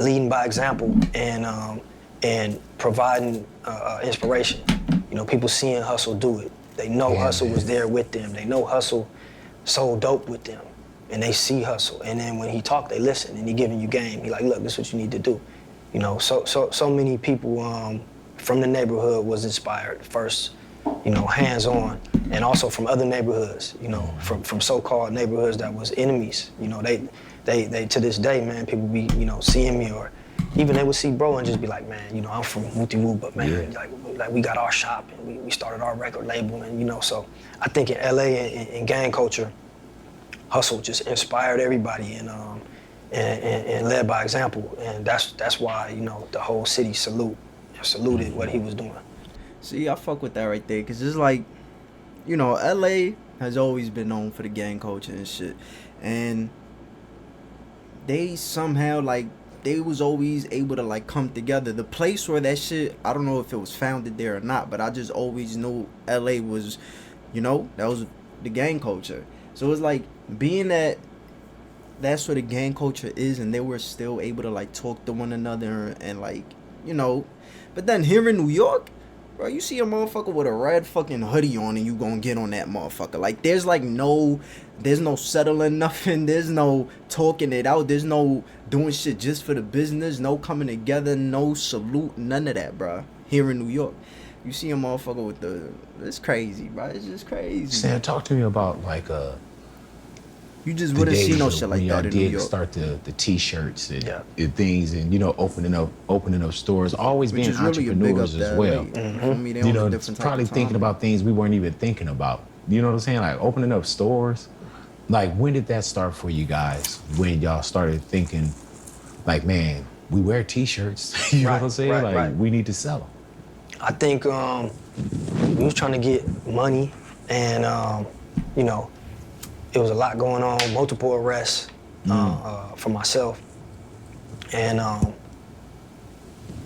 leading by example and providing inspiration. People seeing Hussle do it. They know Hussle was there with them. They know Hussle sold dope with them, and they see Hussle. And then when he talk, they listen, and he giving you game. He like, look, this is what you need to do. So many people from the neighborhood was inspired first. Hands-on, and also from other neighborhoods, from so-called neighborhoods that was enemies. They to this day, man, people be, seeing me, or even they would see bro and just be like, man, I'm from Wooty Woo, but man, like we got our shop and we started our record label, and so I think in LA in gang culture, Hussle just inspired everybody and led by example, and that's why the whole city saluted what he was doing. See, I fuck with that right there, because it's like, LA has always been known for the gang culture and shit. And they somehow, they was always able to, come together. The place where that shit, I don't know if it was founded there or not, but I just always knew LA was, that was the gang culture. So it's like, being that that's where the gang culture is, and they were still able to, talk to one another and, but then here in New York, bro, you see a motherfucker with a red fucking hoodie on and you gonna get on that motherfucker. There's no settling nothing. There's no talking it out. There's no doing shit just for the business. No coming together. No salute. None of that, bro. Here in New York. You see a motherfucker with it's crazy, bro. It's just crazy. Sam, talk to me about you just wouldn't see no shit like that in New York. Start the t-shirts and things, and opening up stores, always being entrepreneurs as well. Probably thinking about things we weren't even thinking about. You know what I'm saying? Like opening up stores. Like, when did that start for you guys? When y'all started thinking, man, we wear t-shirts. You know what I'm saying? Right. We need to sell them. I think we was trying to get money, and it was a lot going on, multiple arrests for myself, and I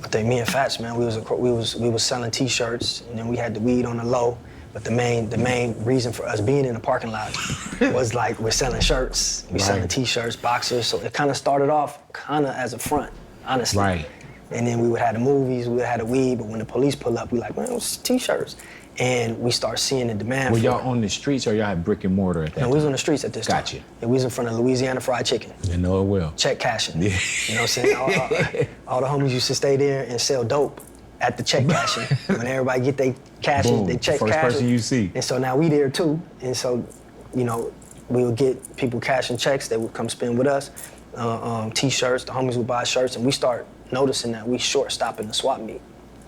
think me and Fats, man, we was selling t-shirts, and then we had the weed on the low. But the main reason for us being in the parking lot was we're selling shirts, we're selling t-shirts, boxers. So it kind of started off as a front, honestly. Right. And then we would have the movies, we would have the weed, but when the police pull up, we like, man, it's t-shirts. And we start seeing the demand. Were y'all on the streets or y'all had brick and mortar at that time? No, we was on the streets at this time. Gotcha. And we was in front of Louisiana Fried Chicken. You know it well. Check cashing. Yeah. You know what I'm saying? All the homies used to stay there and sell dope at the check cashing. When everybody get their cash, they check first cash. person you see. And so now we there too. And so, we would get people cashing checks. They would come spend with us. T-shirts, the homies would buy shirts, and we start noticing that we short stopping the swap meet.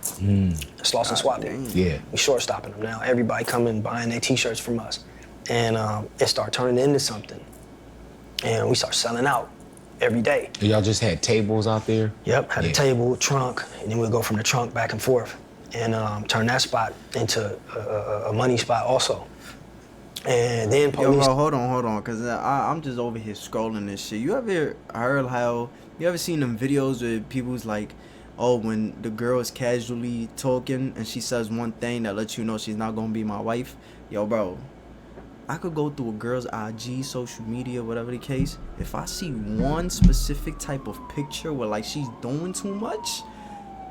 Slauson swap meet. Yeah. We short stopping them now. Everybody coming buying their t-shirts from us. And it started turning into something. And we start selling out every day. Y'all just had tables out there? Yep, had a table, trunk, and then we'd go from the trunk back and forth. and turned that spot into a money spot also. And then police. Yo, bro, hold on, cause I'm just over here scrolling this shit. You ever heard how? You ever seen them videos where people's like, oh, when the girl is casually talking and she says one thing that lets you know she's not gonna be my wife? Yo, bro, I could go through a girl's IG, social media, whatever the case. If I see one specific type of picture where like she's doing too much,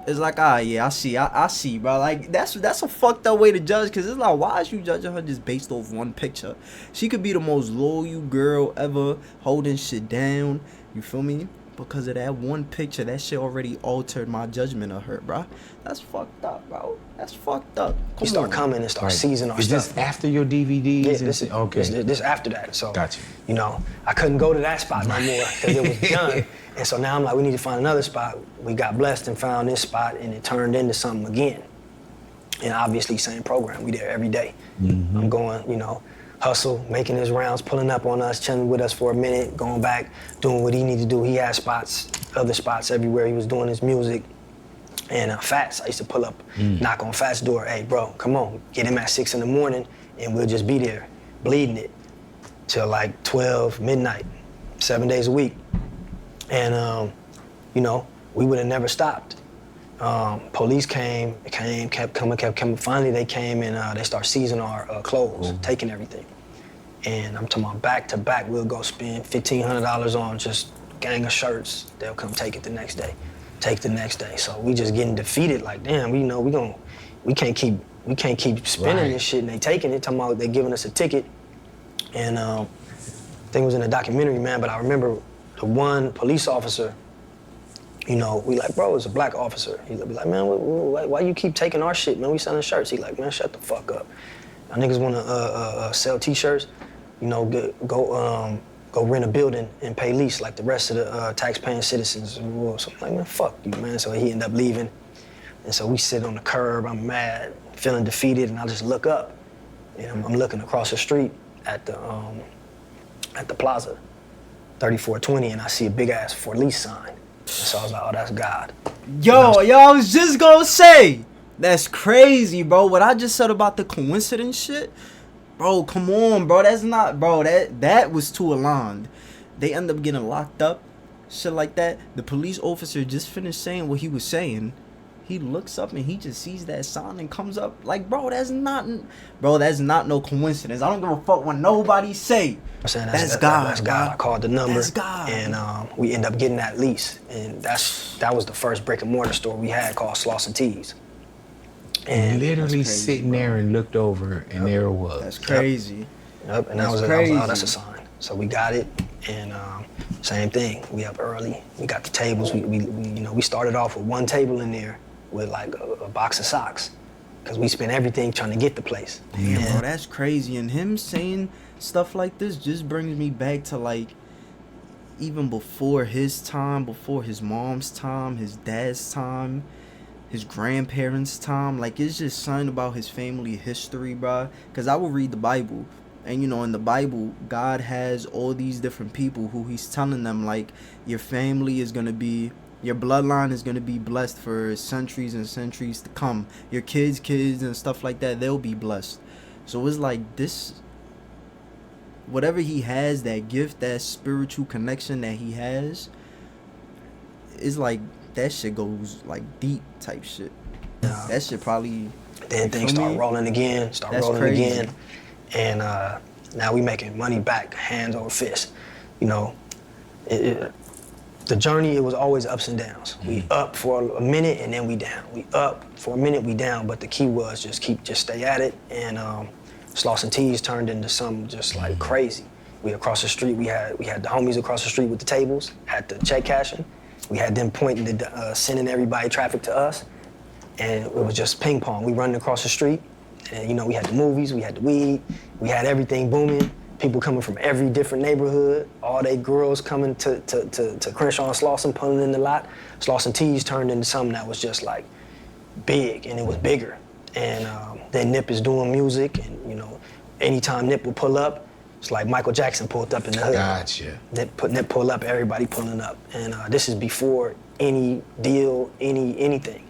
it's like, yeah, I see, bro. Like, that's a fucked up way to judge, because it's like, why is you judging her just based off one picture? She could be the most loyal girl ever, holding shit down, you feel me? Because of that one picture, that shit already altered my judgment of her, bro. That's fucked up, bro. That's fucked up. We start coming and start seizing our stuff. Is this after your DVDs? Yeah, this after that. So, gotcha. You know, I couldn't go to that spot no more because it was done. And so now I'm like, we need to find another spot. We got blessed and found this spot, and it turned into something again. And obviously, same program. We there every day. Mm-hmm. I'm going, you know, Hussle, making his rounds, pulling up on us, chilling with us for a minute, going back, doing what he needed to do. He had spots, other spots everywhere. He was doing his music. And Fats, I used to pull up, knock on Fats' door. Hey, bro, come on, get him at 6 in the morning, and we'll just be there, bleeding it till like 12, midnight, 7 days a week. And, you know, we would have never stopped. Police came, kept coming. Finally, they came and they start seizing our clothes, taking everything. And I'm talking about back to back, we'll go spend $1,500 on just a gang of shirts. They'll come take it the next day, take the next day. So we just getting defeated. Like, damn, we can't keep spending this shit. And they taking it, talking about they giving us a ticket. And I think it was in a documentary, man. But I remember the one police officer. You know, we like, bro, it's a black officer. He'd be like, man, why you keep taking our shit, man? We selling shirts. He like, man, shut the fuck up. Y'all niggas want to sell T-shirts, you know, go rent a building and pay lease like the rest of the tax-paying citizens. So I'm like, man, fuck you, man. So he ended up leaving. And so we sit on the curb, I'm mad, feeling defeated, and I just look up. And I'm looking across the street at the plaza, 3420, and I see a big-ass for lease sign. So I was like, oh, that's God. Yo, I was just gonna say, that's crazy, bro. What I just said about the coincidence shit, bro, come on, bro. That's not, bro, that was too aligned. They end up getting locked up, shit like that. The police officer just finished saying what he was saying. He looks up and he just sees that sign and comes up like, bro, that's not no coincidence. I don't give a fuck what nobody say. I'm saying that's God. That's God. I called the number. That's God. And we end up getting that lease. And that was the first brick and mortar store we had called Slauson Tees. And literally sitting there and looked over, and there it was. That's crazy. Yep. And I was like, oh, that's a sign. So we got it, and same thing. We up early. We got the tables. We started off with one table in there with like a box of socks, because we spent everything trying to get the place. Damn, bro, that's crazy. And him saying stuff like this just brings me back to like even before his time, before his mom's time, his dad's time, his grandparents' time. Like, it's just something about his family history, bro. Because I will read the Bible, and you know, in the Bible, God has all these different people who he's telling them, like, your family is gonna be, your bloodline is going to be blessed for centuries and centuries to come. Your kids and stuff like that, they'll be blessed. So it's like this, whatever he has, that gift, that spiritual connection that he has, is like, that shit goes like deep type shit. That shit probably... Then things start rolling again, And now we making money back, hands over fist. You know, the journey, it was always ups and downs. We up for a minute and then we down. We up for a minute, we down. But the key was just stay at it. And Slauson Tees turned into something just like crazy. We across the street, we had the homies across the street with the tables, had the check cashing. We had them pointing to sending everybody traffic to us. And it was just ping pong. We running across the street. And you know, we had the movies, we had the weed, we had everything booming. People coming from every different neighborhood, all they girls coming to Crenshaw and Slauson, pulling in the lot. Slauson Tees turned into something that was just like big, and it was bigger. And then Nip is doing music, and you know, anytime Nip would pull up, it's like Michael Jackson pulled up in the hood. Gotcha. Nip pull up, everybody pulling up. And this is before any deal, anything.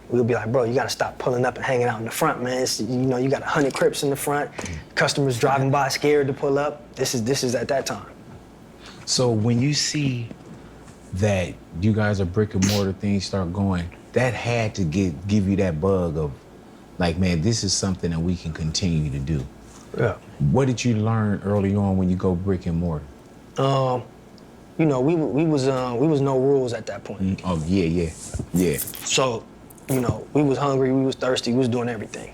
we'll be like, bro, you gotta stop pulling up and hanging out in the front, man. It's, you know, you got 100 Crips in the front, customers driving by scared to pull up. This is at that time. So when you see that you guys are brick and mortar, things start going, that had to give you that bug of, like, man, this is something that we can continue to do. Yeah. What did you learn early on when you go brick and mortar? You know, we was no rules at that point. Oh yeah. So, you know, we was hungry, we was thirsty, we was doing everything.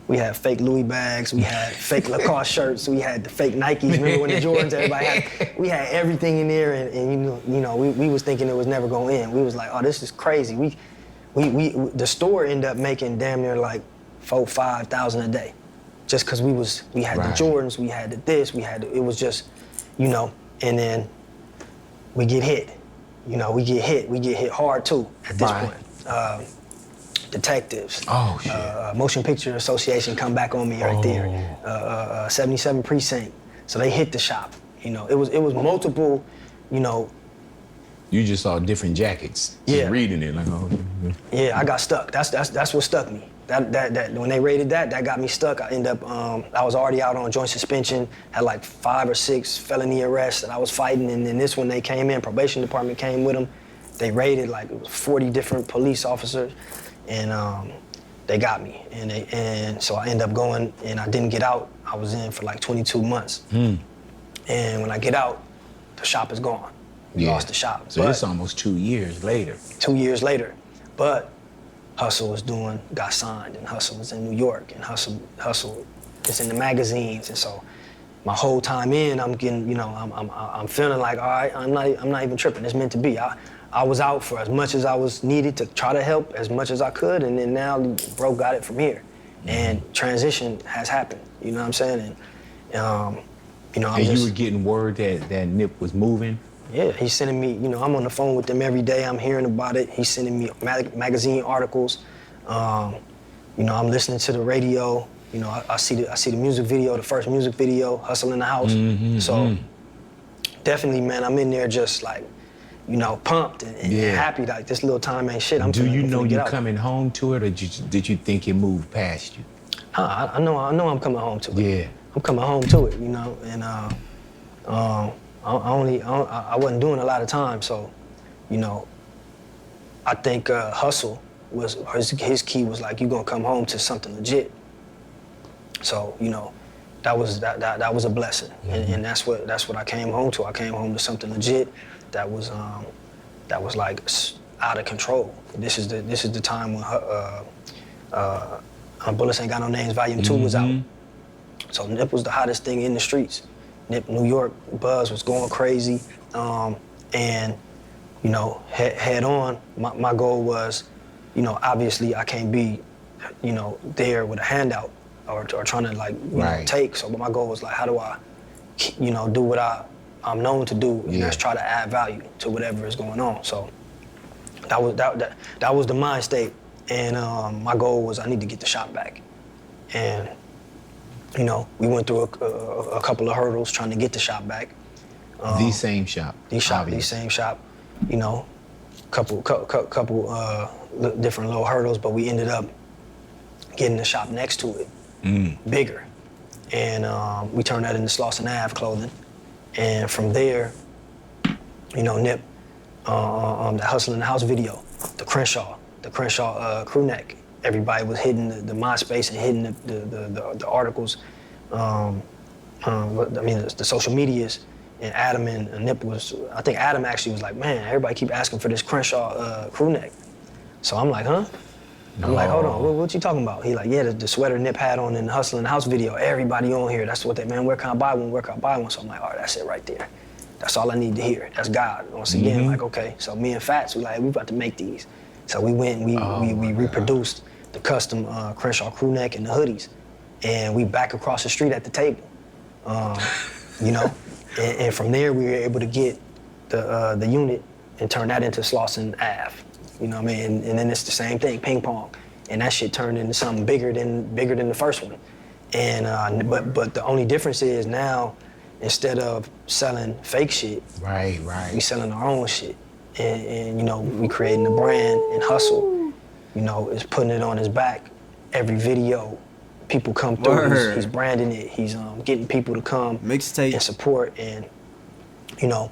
We had fake Louis bags, we had fake Lacoste shirts, we had the fake Nikes. Remember when the Jordans, everybody had, we had everything in there, and you know, we was thinking it was never gonna end. We was like, oh, this is crazy. The store ended up making damn near like $4,000-5,000 a day, just cause we had right. the Jordans, we had the this, it was just, you know, and then we get hit. You know, we get hit hard too at this right. point. Detectives. Oh, shit. Motion Picture Association come back on me right there. 77 precinct. So they hit the shop. You know, it was multiple, you know. You just saw different jackets. Yeah. Just reading it like, oh. Yeah, I got stuck. That's what stuck me. That when they raided that got me stuck. I ended up, I was already out on joint suspension, had like 5 or 6 felony arrests that I was fighting, and then this one they came in, probation department came with them. They raided like it was 40 different police officers, and they got me. And so I ended up going, and I didn't get out. I was in for like 22 months. And when I get out, the shop is gone. We lost the shop. So it's almost 2 years later. 2 years later, but Hussle got signed, and Hussle was in New York, and Hussle is in the magazines, and so my whole time in, I'm getting, you know, I'm feeling like, all right, I'm not even tripping. It's meant to be. I was out for as much as I was needed to try to help as much as I could, and then now bro got it from here, and transition has happened. You know what I'm saying? And you know, and you were getting word that Nip was moving. Yeah, he's sending me, you know, I'm on the phone with them every day. I'm hearing about it. He's sending me magazine articles. You know, I'm listening to the radio. You know, I see the music video, the first music video, Hussle in the House. So definitely, man, I'm in there just like, you know, pumped and happy. Like, this little time ain't shit. Do you know you're coming home to it, or did you think it moved past you? I know I'm coming home to it. Yeah. I'm coming home to it, you know, and I wasn't doing a lot of time, so, you know, I think Hussle was, his key was like, you gonna come home to something legit. So, you know, that was a blessing, and that's what I came home to. I came home to something legit that was like out of control. This is the time when Bullets Ain't Got No Names Volume 2 was out. So Nip was the hottest thing in the streets. Nip, New York buzz was going crazy, and, you know, head on, my goal was, you know, obviously I can't be, you know, there with a handout or trying to, like, you know, take. So my goal was like, how do I, you know, do what I'm known to do, and that's try to add value to whatever is going on. So that was the mind state, and my goal was I need to get the shop back, and, you know, we went through a couple of hurdles trying to get the shop back. The same shop. The same shop. You know, couple different little hurdles, but we ended up getting the shop next to it, bigger, and we turned that into Slauson Ave clothing. And from there, you know, Nip, the Hussle in the House video, the Crenshaw crew neck. Everybody was hitting the MySpace and hitting the articles, the social medias, and Adam and Nip was, I think Adam actually was like, man, everybody keep asking for this Crenshaw crew neck. So I'm like, huh? I'm like, hold on, what you talking about? He like, yeah, the sweater Nip had on in the Hussle in the House video, everybody on here, that's what they, man, where can I buy one, where can I buy one? So I'm like, all right, that's it right there. That's all I need to hear. That's God. Once again, like, okay. So me and Fats, we about to make these. So we went and we reproduced the custom Crenshaw crew neck and the hoodies, and we back across the street at the table, you know, and from there we were able to get the unit and turn that into Slauson Ave, you know what I mean, and then it's the same thing, ping pong, and that shit turned into something bigger than the first one, and but the only difference is now, instead of selling fake shit, we selling our own shit, and you know, we creating a brand and Hussle. you know, is putting it on his back. Every video, people come through. He's branding it. He's getting people to come Mixtape and support. And you know,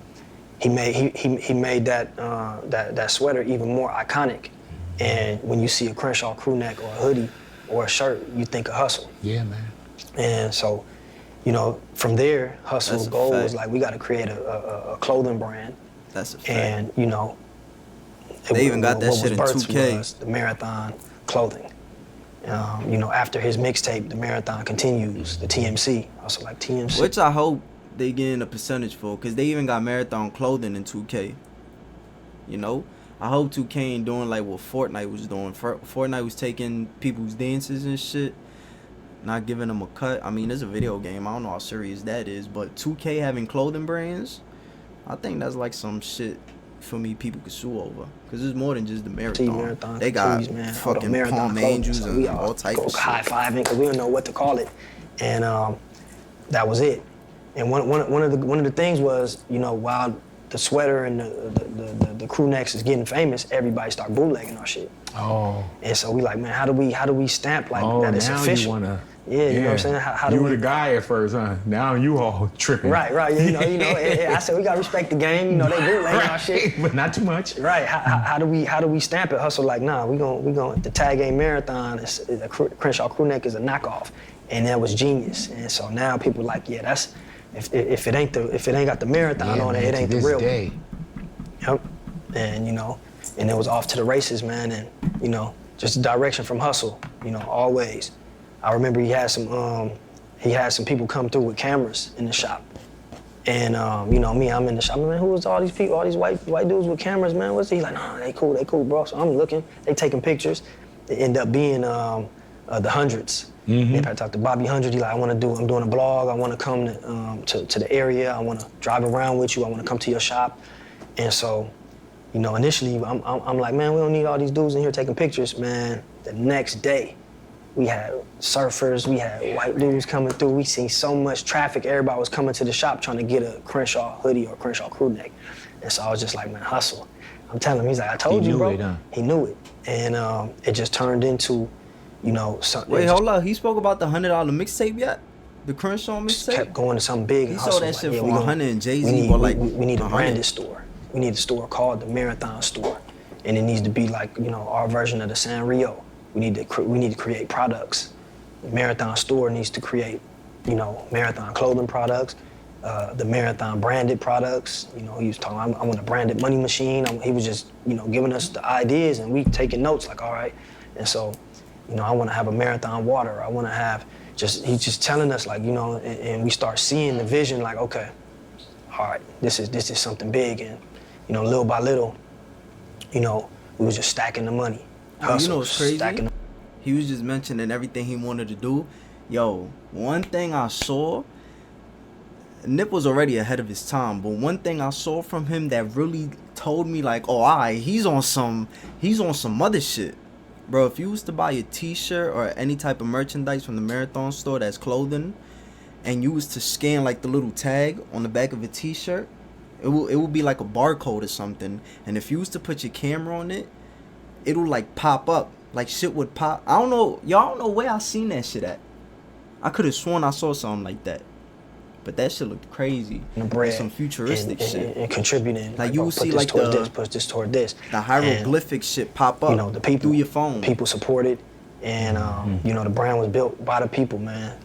he made that that sweater even more iconic. And when you see a Crenshaw crew neck or a hoodie or a shirt, you think of Hussle. Yeah, man. And so, you know, from there, Hussle's goal was like, we got to create a clothing brand. That's a fact. And, you know, they even got that shit in 2K. Was the Marathon clothing. You know, after his mixtape, the Marathon continues, the TMC, also like TMC. Which I hope they getting a percentage for, because they even got Marathon clothing in 2K. You know? I hope 2K ain't doing like what Fortnite was doing. Fortnite was taking people's dances and shit, not giving them a cut. I mean, it's a video game. I don't know how serious that is, but 2K having clothing brands, I think that's like some shit for me people could sue over, because it's more than just the Marathon. They got fucking Palm Angels so and all types of shit. High-fiving because we don't know what to call it, and that was it. And one of the things was, you know, while the sweater and the crew necks is getting famous, everybody start bootlegging our shit. Oh. And so we like, man, how do we stamp like that it's now official? You wanna, yeah, you know what I'm saying? How do you we, were the guy at first, huh? Now you all tripping. Right. You know. I said we gotta respect the game. You know, they bootlegging our shit, but not too much. Right. How do we stamp it? Hussle like, nah, we gon' the tag ain't Marathon. The Crenshaw crew neck is a knockoff, and that was genius. And so now people like, yeah, that's if it ain't got the Marathon on it, it ain't the real day. one. Yep. And you know, and it was off to the races, man. And you know, just direction from Hussle. You know, always. I remember he had some people come through with cameras in the shop. And you know me, I'm in the shop. Man, who was all these people, all these white dudes with cameras, man? What's he like? Nah, they cool, bro. So I'm looking, they taking pictures. It end up being the Hundreds. Mm-hmm. Maybe I talked to Bobby Hundred. He like, I'm doing a blog. I want to come to the area. I want to drive around with you. I want to come to your shop. And so, you know, initially I'm like, man, we don't need all these dudes in here taking pictures, man. The next day, we had surfers, we had white dudes coming through. We seen so much traffic. Everybody was coming to the shop trying to get a Crenshaw hoodie or Crenshaw crew neck. And so I was just like, man, Hussle. I'm telling him, he's like, I told you, bro. He knew it. And it just turned into, you know, something. Wait, hold up. He spoke about the $100 mixtape yet? The Crenshaw mixtape? Kept going to something big. He Hussle, sold that shit for 100 and Jay-Z, we need a branded store. We need a store called the Marathon Store. And it needs to be like, you know, our version of the Sanrio. We need to create products. The Marathon Store needs to create, you know, Marathon clothing products, the Marathon branded products. You know, he was talking, I want a branded money machine. He was just, you know, giving us the ideas and we taking notes like, all right. And so, you know, I want to have a Marathon water. I want to have he's just telling us like, you know, and we start seeing the vision like, okay, all right, this is something big. And, you know, little by little, you know, we was just stacking the money. You know what's crazy? He was just mentioning everything he wanted to do. Yo, one thing I saw, Nip was already ahead of his time, but one thing I saw from him that really told me like, oh, alright, he's on some other shit. Bro, if you was to buy a t-shirt or any type of merchandise from the Marathon Store that's clothing, and you was to scan like the little tag on the back of a t-shirt, it will be like a barcode or something. And if you was to put your camera on it, it'll like pop up. Like shit would pop. I don't know. Y'all don't know where I seen that shit at. I could have sworn I saw something like that. But that shit looked crazy. Like some futuristic shit. And contributing. Like you will see like push this toward this. The hieroglyphic shit pop up, you know, the people, through your phone. People supported. And, you know, the brand was built by the people, man.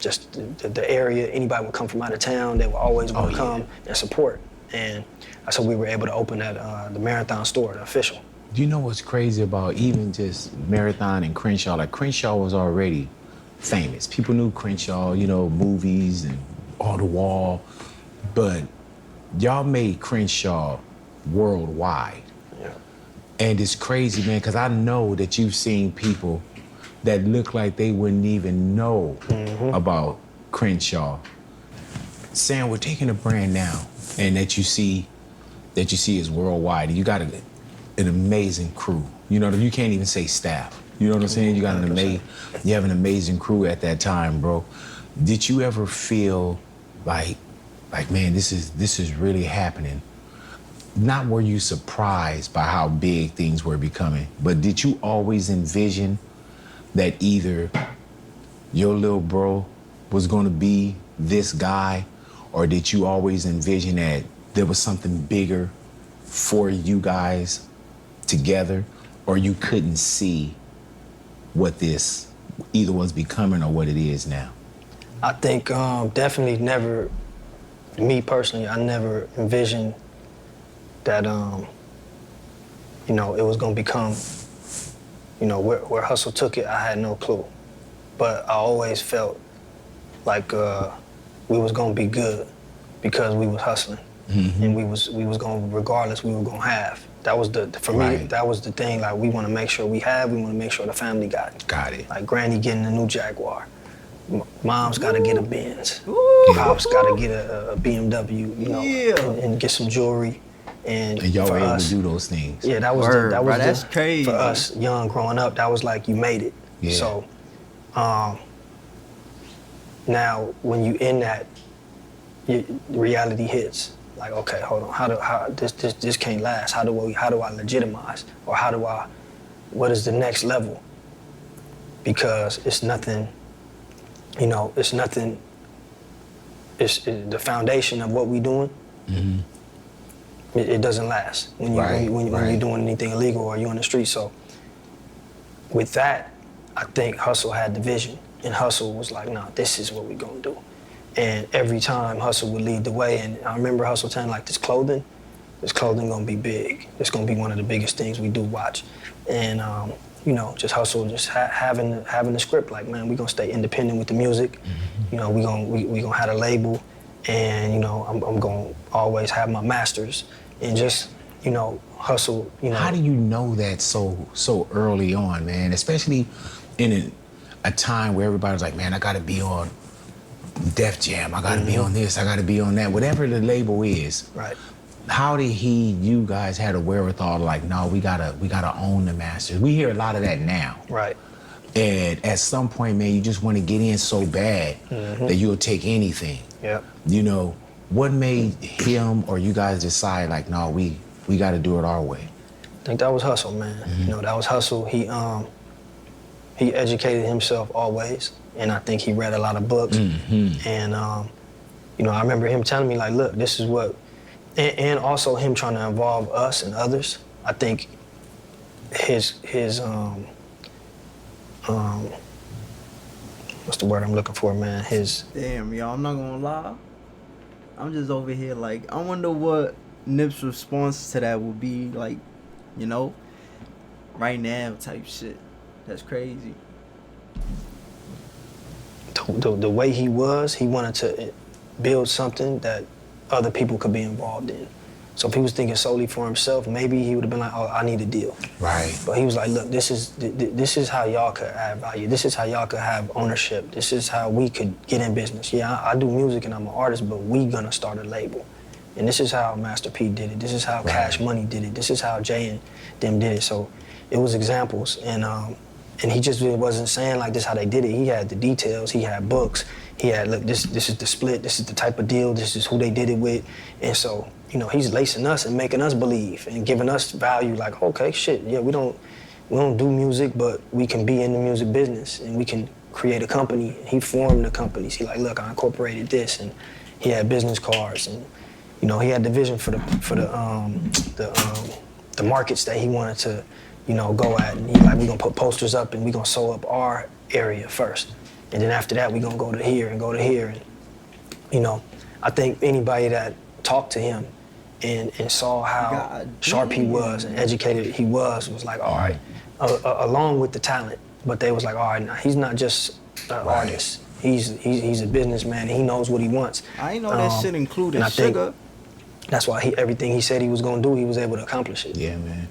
Just the area, anybody would come from out of town, they would always want to come and support. And so we were able to open that the Marathon Store, the official. Do you know what's crazy about even just Marathon and Crenshaw? Like Crenshaw was already famous. People knew Crenshaw, you know, movies and On the Wall. But y'all made Crenshaw worldwide. Yeah. And it's crazy, man, because I know that you've seen people that look like they wouldn't even know about Crenshaw. Sam, we're taking a brand now, and that you see is worldwide. And you got an amazing crew. You know, you can't even say staff. You know what I'm saying? You got you have an amazing crew at that time, bro. Did you ever feel like man, this is really happening? not were you surprised by how big things were becoming, but did you always envision that either your little bro was going to be this guy, or did you always envision that there was something bigger for you guys together, or you couldn't see what this either was becoming or what it is now? I think definitely never, me personally, I never envisioned that, you know, it was gonna become, you know, where Hussle took it, I had no clue. But I always felt like we was gonna be good because we was hustling. Mm-hmm. And we was gonna, regardless, we were gonna have. That was for me, that was the thing, like we wanna make sure we wanna make sure the family got it. Got it. Like Granny getting a new Jaguar. Mom's gotta get a Benz. Ooh. Pops gotta get a BMW, you know, and get some jewelry. And y'all were able us, to do those things. Yeah, that was that's crazy. For us young growing up, that was like you made it. Yeah. So now when you in that, reality hits. Like, okay, hold on, how this can't last. How do I legitimize, or what is the next level? Because it's nothing, you know, it's the foundation of what we doing. Mm-hmm. It doesn't last when you're doing anything illegal or you're on the street. So with that, I think Hussle had the vision, and Hussle was like, nah, this is what we're gonna do. And every time Hussle would lead the way, and I remember Hussle telling like, this clothing gonna be big. It's gonna be one of the biggest things we do watch. And you know, just Hussle, just having the script, like, man, we gonna stay independent with the music. Mm-hmm. You know, we gonna have a label, and you know, I'm gonna always have my masters, and just, you know, Hussle, you know. How do you know that so early on, man? Especially in a time where everybody's like, man, I gotta be on Def Jam, I gotta be on this, I gotta be on that, whatever the label is. Right. How did you guys had a wherewithal to like, no, we gotta own the masters? We hear a lot of that now. Right. And at some point, man, you just want to get in so bad that you'll take anything. Yep. You know, what made him or you guys decide like, no, we got to do it our way? I think that was Hussle, man. Mm-hmm. You know, that was Hussle. He educated himself always, and I think he read a lot of books. Mm-hmm. And you know, I remember him telling me like, look, this is what, and also him trying to involve us and others. I think his what's the word I'm looking for, man? Damn, y'all, I'm not gonna lie. I'm just over here like, I wonder what Nip's response to that would be, like, you know, right now type shit. That's crazy. The way he wanted to build something that other people could be involved in. So if he was thinking solely for himself, maybe he would have been like, oh, I need a deal. Right. But he was like, look, this is how y'all could add value. This is how y'all could have ownership. This is how we could get in business. Yeah, I do music and I'm an artist, but we gonna start a label. And this is how Master P did it. This is how Cash Money did it. This is how Jay and them did it. So it was examples. And he just wasn't saying like this how they did it. He had the details, he had books. He had, look, this is the split, this is the type of deal, this is who they did it with. And so, you know, he's lacing us and making us believe and giving us value, like, okay, shit, yeah, we don't do music, but we can be in the music business and we can create a company. He formed the companies. He like, look, I incorporated this, and he had business cards, and you know, he had the vision for the markets that he wanted to, you know, go at. And he like, we're gonna put posters up and we're gonna sew up our area first. And then after that, we're gonna go to here and go to here. And, you know, I think anybody that talked to him and saw how sharp he was and educated he was like, all right, along with the talent, but they was like, all right, now he's not just an artist. He's a businessman and he knows what he wants. I ain't know that shit included sugar. That's why everything he said he was gonna do, he was able to accomplish it. Yeah, man.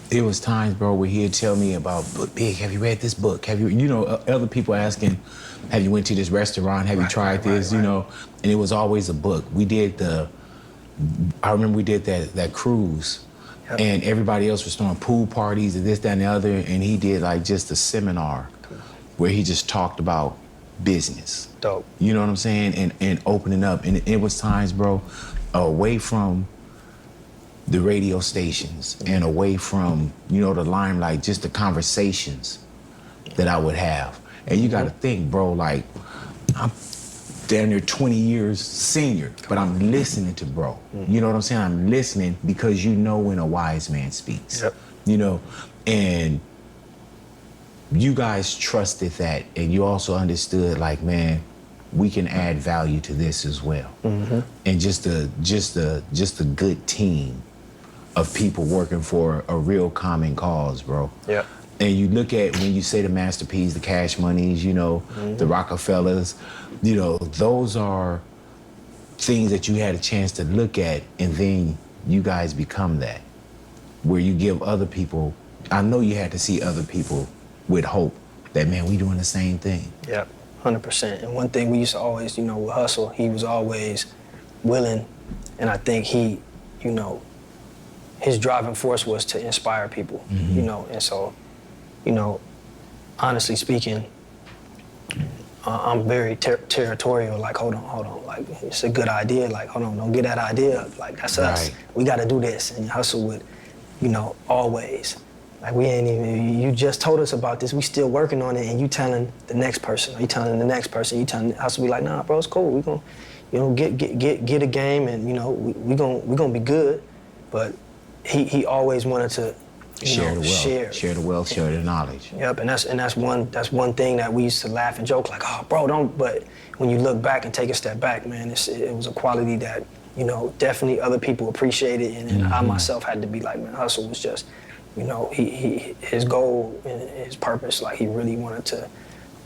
There was times, bro, where he'd tell me about, Big, have you read this book? Have you, you know, other people asking, have you went to this restaurant? Have you tried this? You know, and it was always a book. We did I remember we did that cruise, and everybody else was throwing pool parties and this, that, and the other, and he did like just a seminar where he just talked about business. Dope. You know what I'm saying? And opening up. And it was times, bro, away from the radio stations and away from, you know, the limelight, just the conversations that I would have. And you gotta think, bro, like, I'm damn near 20 years senior, but I'm listening to bro. You know what I'm saying? I'm listening because you know when a wise man speaks. Yep. You know, and you guys trusted that, and you also understood, like, man, we can add value to this as well. And just a good team of people working for a real common cause, bro. Yeah. And you look at, when you say the Master P's, the Cash Moneys, you know, the Rockefellers, you know, those are things that you had a chance to look at, and then you guys become that, where you give other people, I know you had to see other people with hope that, man, we doing the same thing. Yeah, 100%. And one thing we used to always, you know, with Hussle, he was always willing, and I think he, you know, his driving force was to inspire people, you know, and so, you know, honestly speaking, I'm very territorial, like, hold on, like, it's a good idea, like, hold on, don't get that idea up, like, that's us, we gotta do this, and Hussle would, you know, always, like, we ain't even, you just told us about this, we still working on it, and you telling the next person, or you telling the next person, you telling Hussle be like, nah, bro, it's cool, we gonna, you know, get a game, and, you know, we gonna be good, but he always wanted to, Share the wealth, share the wealth, share the knowledge. Yep, and that's one thing that we used to laugh and joke, like, oh, bro, don't. But when you look back and take a step back, man, it was a quality that, you know, definitely other people appreciated, and I myself had to be like, man, Hussle was just, you know, his goal and his purpose, like, he really wanted to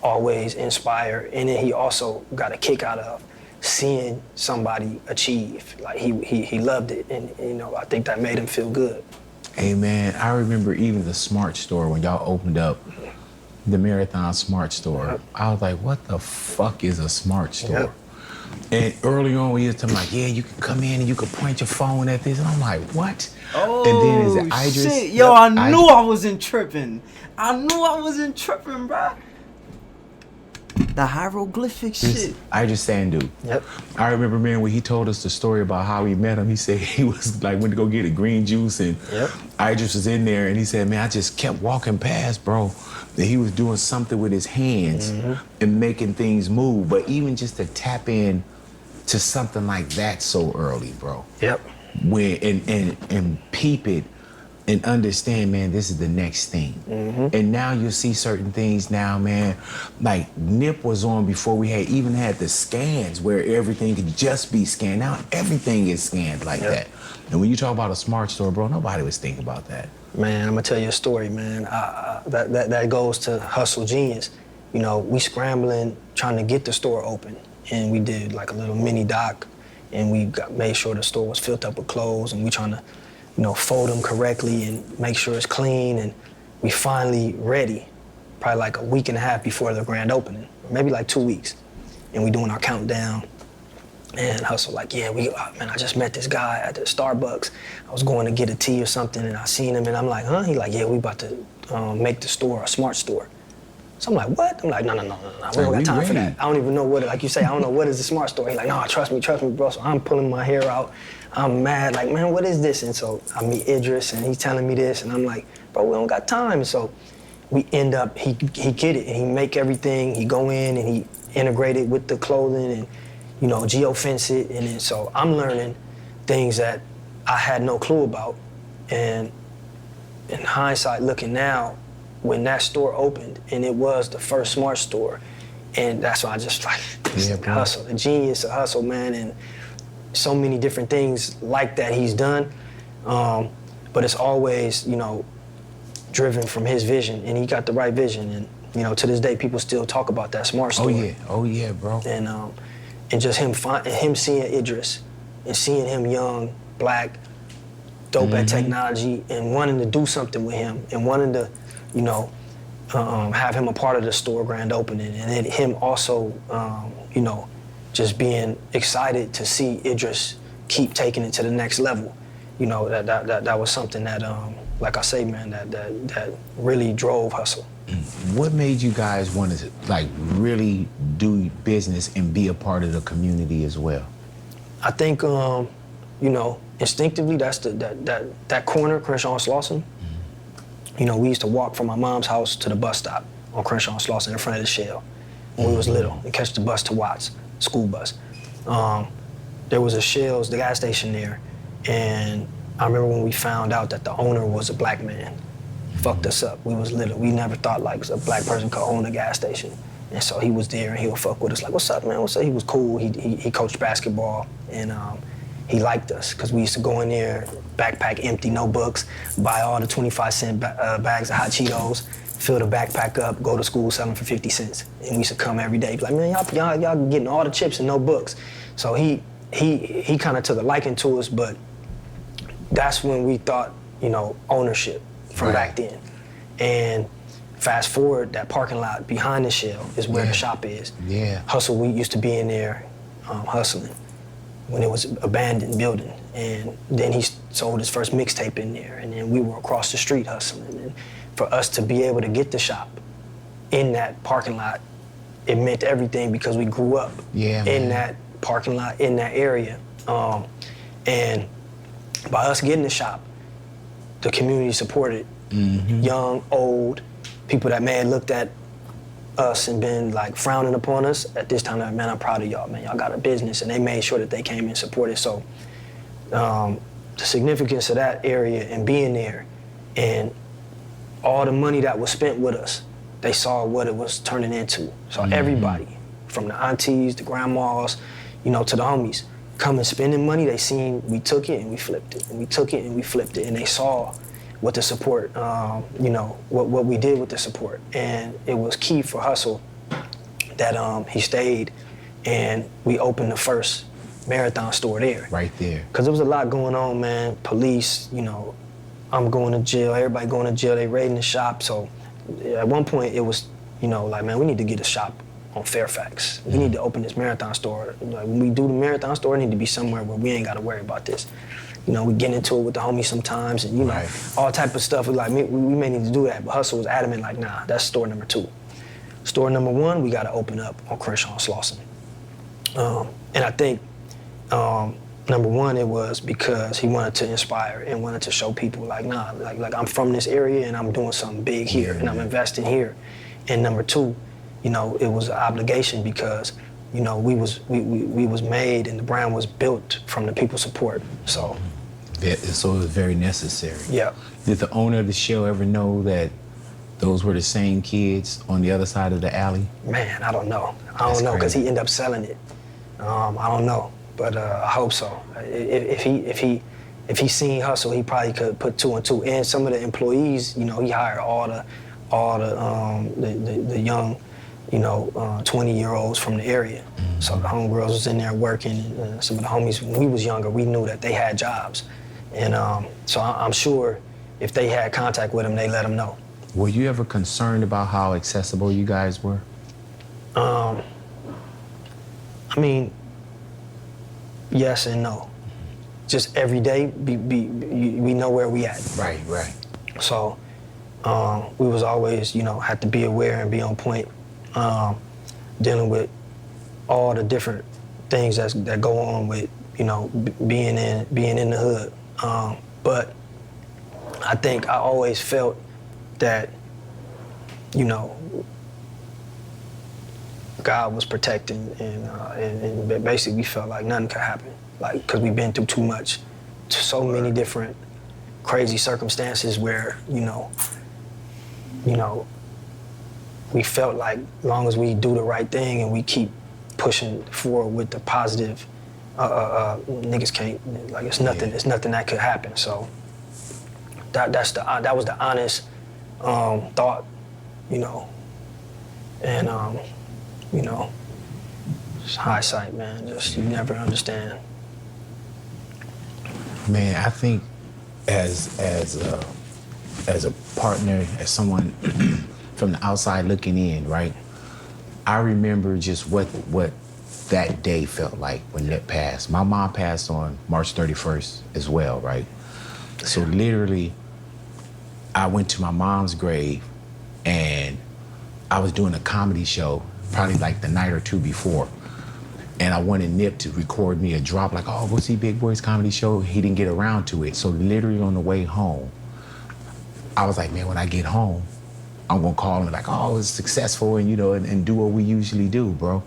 always inspire, and then he also got a kick out of seeing somebody achieve. Like, he loved it, and, you know, I think that made him feel good. Hey, man, I remember even the Smart Store, when y'all opened up the Marathon Smart Store. I was like, what the fuck is a Smart Store? And early on, we used to like, yeah, you can come in and you can point your phone at this. And I'm like, what? Oh, and then is it Idris? Shit. Yo, I knew I wasn't tripping. Bro. The hieroglyphic shit. Idris Sandu. Yep. I remember, man, when he told us the story about how he met him, he said he was like, went to go get a green juice, and Idris was in there, and he said, man, I just kept walking past, bro. That he was doing something with his hands and making things move. But even just to tap in to something like that so early, bro. Yep. Where and peep it and understand, man, this is the next thing. And now you'll see certain things now, man. Like, Nip was on before we even had the scans where everything could just be scanned. Now everything is scanned like that. And when you talk about a Smart Store, bro, nobody was thinking about that. Man, I'm gonna tell you a story, man. That goes to Hussle genius. You know, we scrambling, trying to get the store open. And we did like a little mini doc, and we made sure the store was filled up with clothes, and we trying to, you know, fold them correctly and make sure it's clean, and we finally ready, probably like a week and a half before the grand opening, maybe like 2 weeks, and we doing our countdown, and Hussle like, yeah, man, I just met this guy at the Starbucks. I was going to get a tea or something, and I seen him, and I'm like, huh? He like, yeah, we about to make the store a Smart Store. So I'm like, what? I'm like, no, we don't got time for that. I don't even know what, like you say, I don't know what is the Smart Store. He's like, no, trust me, bro. So I'm pulling my hair out. I'm mad, like, man, what is this? And so I meet Idris, and he's telling me this, and I'm like, bro, we don't got time. And so we end up, he get it, and he make everything. He go in, and he integrate it with the clothing, and, you know, geofence it. And then so I'm learning things that I had no clue about. And in hindsight, looking now, when that store opened, and it was the first Smart Store, and that's why I just like, Hussle, the genius of Hussle, man, and so many different things like that he's done, but it's always, you know, driven from his vision, and he got the right vision, and, you know, to this day, people still talk about that Smart Store. Oh yeah, bro. And just him seeing Idris, and seeing him young, Blacc, dope at technology, and wanting to do something with him, and wanting to, you know, have him a part of the store grand opening, and then him also, you know, just being excited to see Idris keep taking it to the next level. You know, that was something that, like I say, man, that really drove Hussle. What made you guys want to, like, really do business and be a part of the community as well? I think you know, instinctively, that's that corner, Crenshaw and Slauson. You know, we used to walk from my mom's house to the bus stop on Crenshaw and Slauson in front of the Shell when we was little and catch the bus to Watts, school bus. There was a Shell's, the gas station there, and I remember when we found out that the owner was a black man. Fucked us up. We was little. We never thought like a black person could own a gas station. And so he was there and he would fuck with us like, what's up, man? What's up? He was cool. He coached basketball and he liked us because we used to go in there, backpack empty, no books, buy all the 25-cent bags of hot Cheetos, fill the backpack up, go to school, sell them for 50 cents. And we used to come every day, be like, man, y'all getting all the chips and no books. So he kind of took a liking to us, but that's when we thought, you know, ownership from back then. And fast forward, that parking lot behind the Shell is where the shop is. Yeah. Hussle, we used to be in there hustling when it was an abandoned building. And then he sold his first mixtape in there. And then we were across the street hustling. And for us to be able to get the shop in that parking lot, it meant everything because we grew up in that parking lot, in that area. And by us getting the shop, the community supported young, old, people that may have looked at us and been like frowning upon us. At this time, like, man, I'm proud of y'all, man. Y'all got a business, and they made sure that they came and supported. So the significance of that area and being there and all the money that was spent with us, they saw what it was turning into. So everybody, from the aunties, the grandmas, you know, to the homies, coming spending money, they seen we took it and we flipped it, and we took it and we flipped it, and they saw what the support, you know, what we did with the support. And it was key for Hussle that he stayed and we opened the first marathon store there. Right there. Because there was a lot going on, man. Police, you know, I'm going to jail, everybody going to jail, they raiding the shop. So at one point it was, you know, like, man, we need to get a shop on Fairfax. We need to open this marathon store. Like, when we do the marathon store, it need to be somewhere where we ain't got to worry about this. You know, we get into it with the homies sometimes, and you know, all type of stuff. We like, we may need to do that, but Hussle was adamant, like, nah, that's store number 2. Store number 1, we got to open up on Crenshaw and Slauson. And I think number 1, it was because he wanted to inspire and wanted to show people, like, nah, like I'm from this area and I'm doing something big here and I'm investing here. And number 2, you know, it was an obligation because, you know, we was made and the brand was built from the people's support. So it was very necessary. Yeah. Did the owner of the Shell ever know that those were the same kids on the other side of the alley? Man, I don't know. I don't know because he ended up selling it. I don't know, but I hope so. If he seen Hussle, he probably could put 2 and 2. And some of the employees, you know, he hired all the young, you know, 20-year-olds from the area. So the homegirls was in there working, and some of the homies, when we was younger, we knew that they had jobs. And so I'm sure if they had contact with them, they let them know. Were you ever concerned about how accessible you guys were? I mean, yes and no. Just every day, we know where we at. Right. So we was always, you know, had to be aware and be on point, dealing with all the different things that go on with, you know, being in the hood. But I think I always felt that, you know, God was protecting, and basically we felt like nothing could happen, like, because we've been through too much, so many different crazy circumstances where, you know, we felt like as long as we do the right thing and we keep pushing forward with the positive, niggas can't, like, it's nothing that could happen. So that was the honest thought, you know, and you know, it's hindsight, man. Just you never understand. Man, I think as a partner, as someone from the outside looking in, right? I remember just what that day felt like when Nip passed. My mom passed on March 31st as well, right? So literally, I went to my mom's grave and I was doing a comedy show probably like the night or 2 before. And I wanted Nip to record me a drop like, oh, go see Big Boy's comedy show. He didn't get around to it. So literally on the way home, I was like, man, when I get home, I'm gonna call him like, oh, it's successful and, you know, and do what we usually do, bro.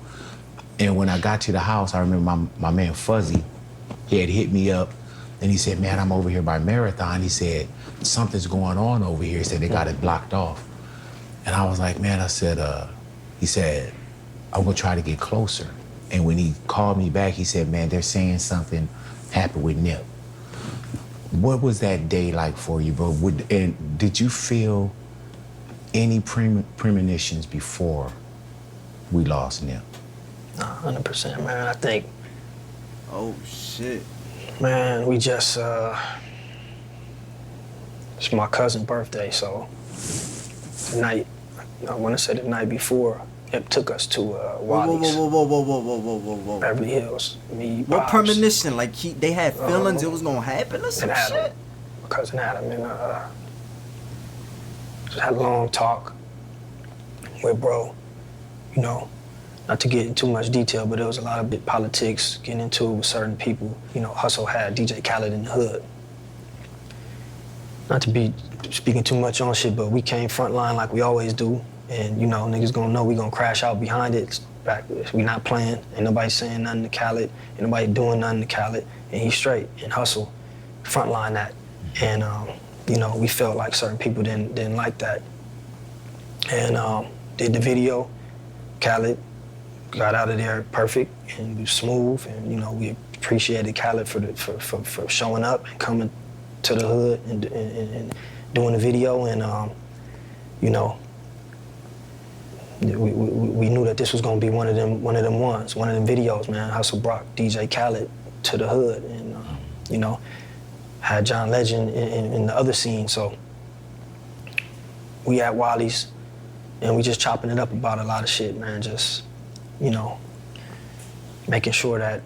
And when I got to the house, I remember my man Fuzzy, he had hit me up and he said, man, I'm over here by Marathon. He said, something's going on over here. He said, they got it blocked off. And I was like, man, I said, he said, I'm gonna try to get closer. And when he called me back, he said, man, they're saying something happened with Nip. What was that day like for you, bro? And did you feel any premonitions before we lost Nip? 100%, man. I think, Oh shit. man, we just, it's my cousin's birthday, so the night, I want to say the night before, Nip took us to Wally's, Whoa. Beverly Hills. Me, What Bob's, premonition? Like they had feelings it was gonna happen or some and Adam, shit? my cousin Adam, and just had a long talk with bro, you know, not to get into too much detail, but there was a lot of bit politics getting into it with certain people. You know, Hussle had DJ Khaled in the hood. Not to be speaking too much on shit, but we came frontline like we always do. And, you know, niggas gonna know we gonna crash out behind it. We not playing. Ain't nobody saying nothing to Khaled. Ain't nobody doing nothing to Khaled. And he's straight. And Hussle frontline that. And, you know, we felt like certain people didn't like that. And did the video. Khaled got out of there perfect and was smooth. And, you know, we appreciated Khaled for showing up and coming to the hood and doing the video. And, you know, we knew that this was gonna be one of them videos, man. Hussle brought DJ Khaled to the hood, and you know, had John Legend in the other scene. So we at Wally's, and we just chopping it up about a lot of shit, man. Just, you know, making sure that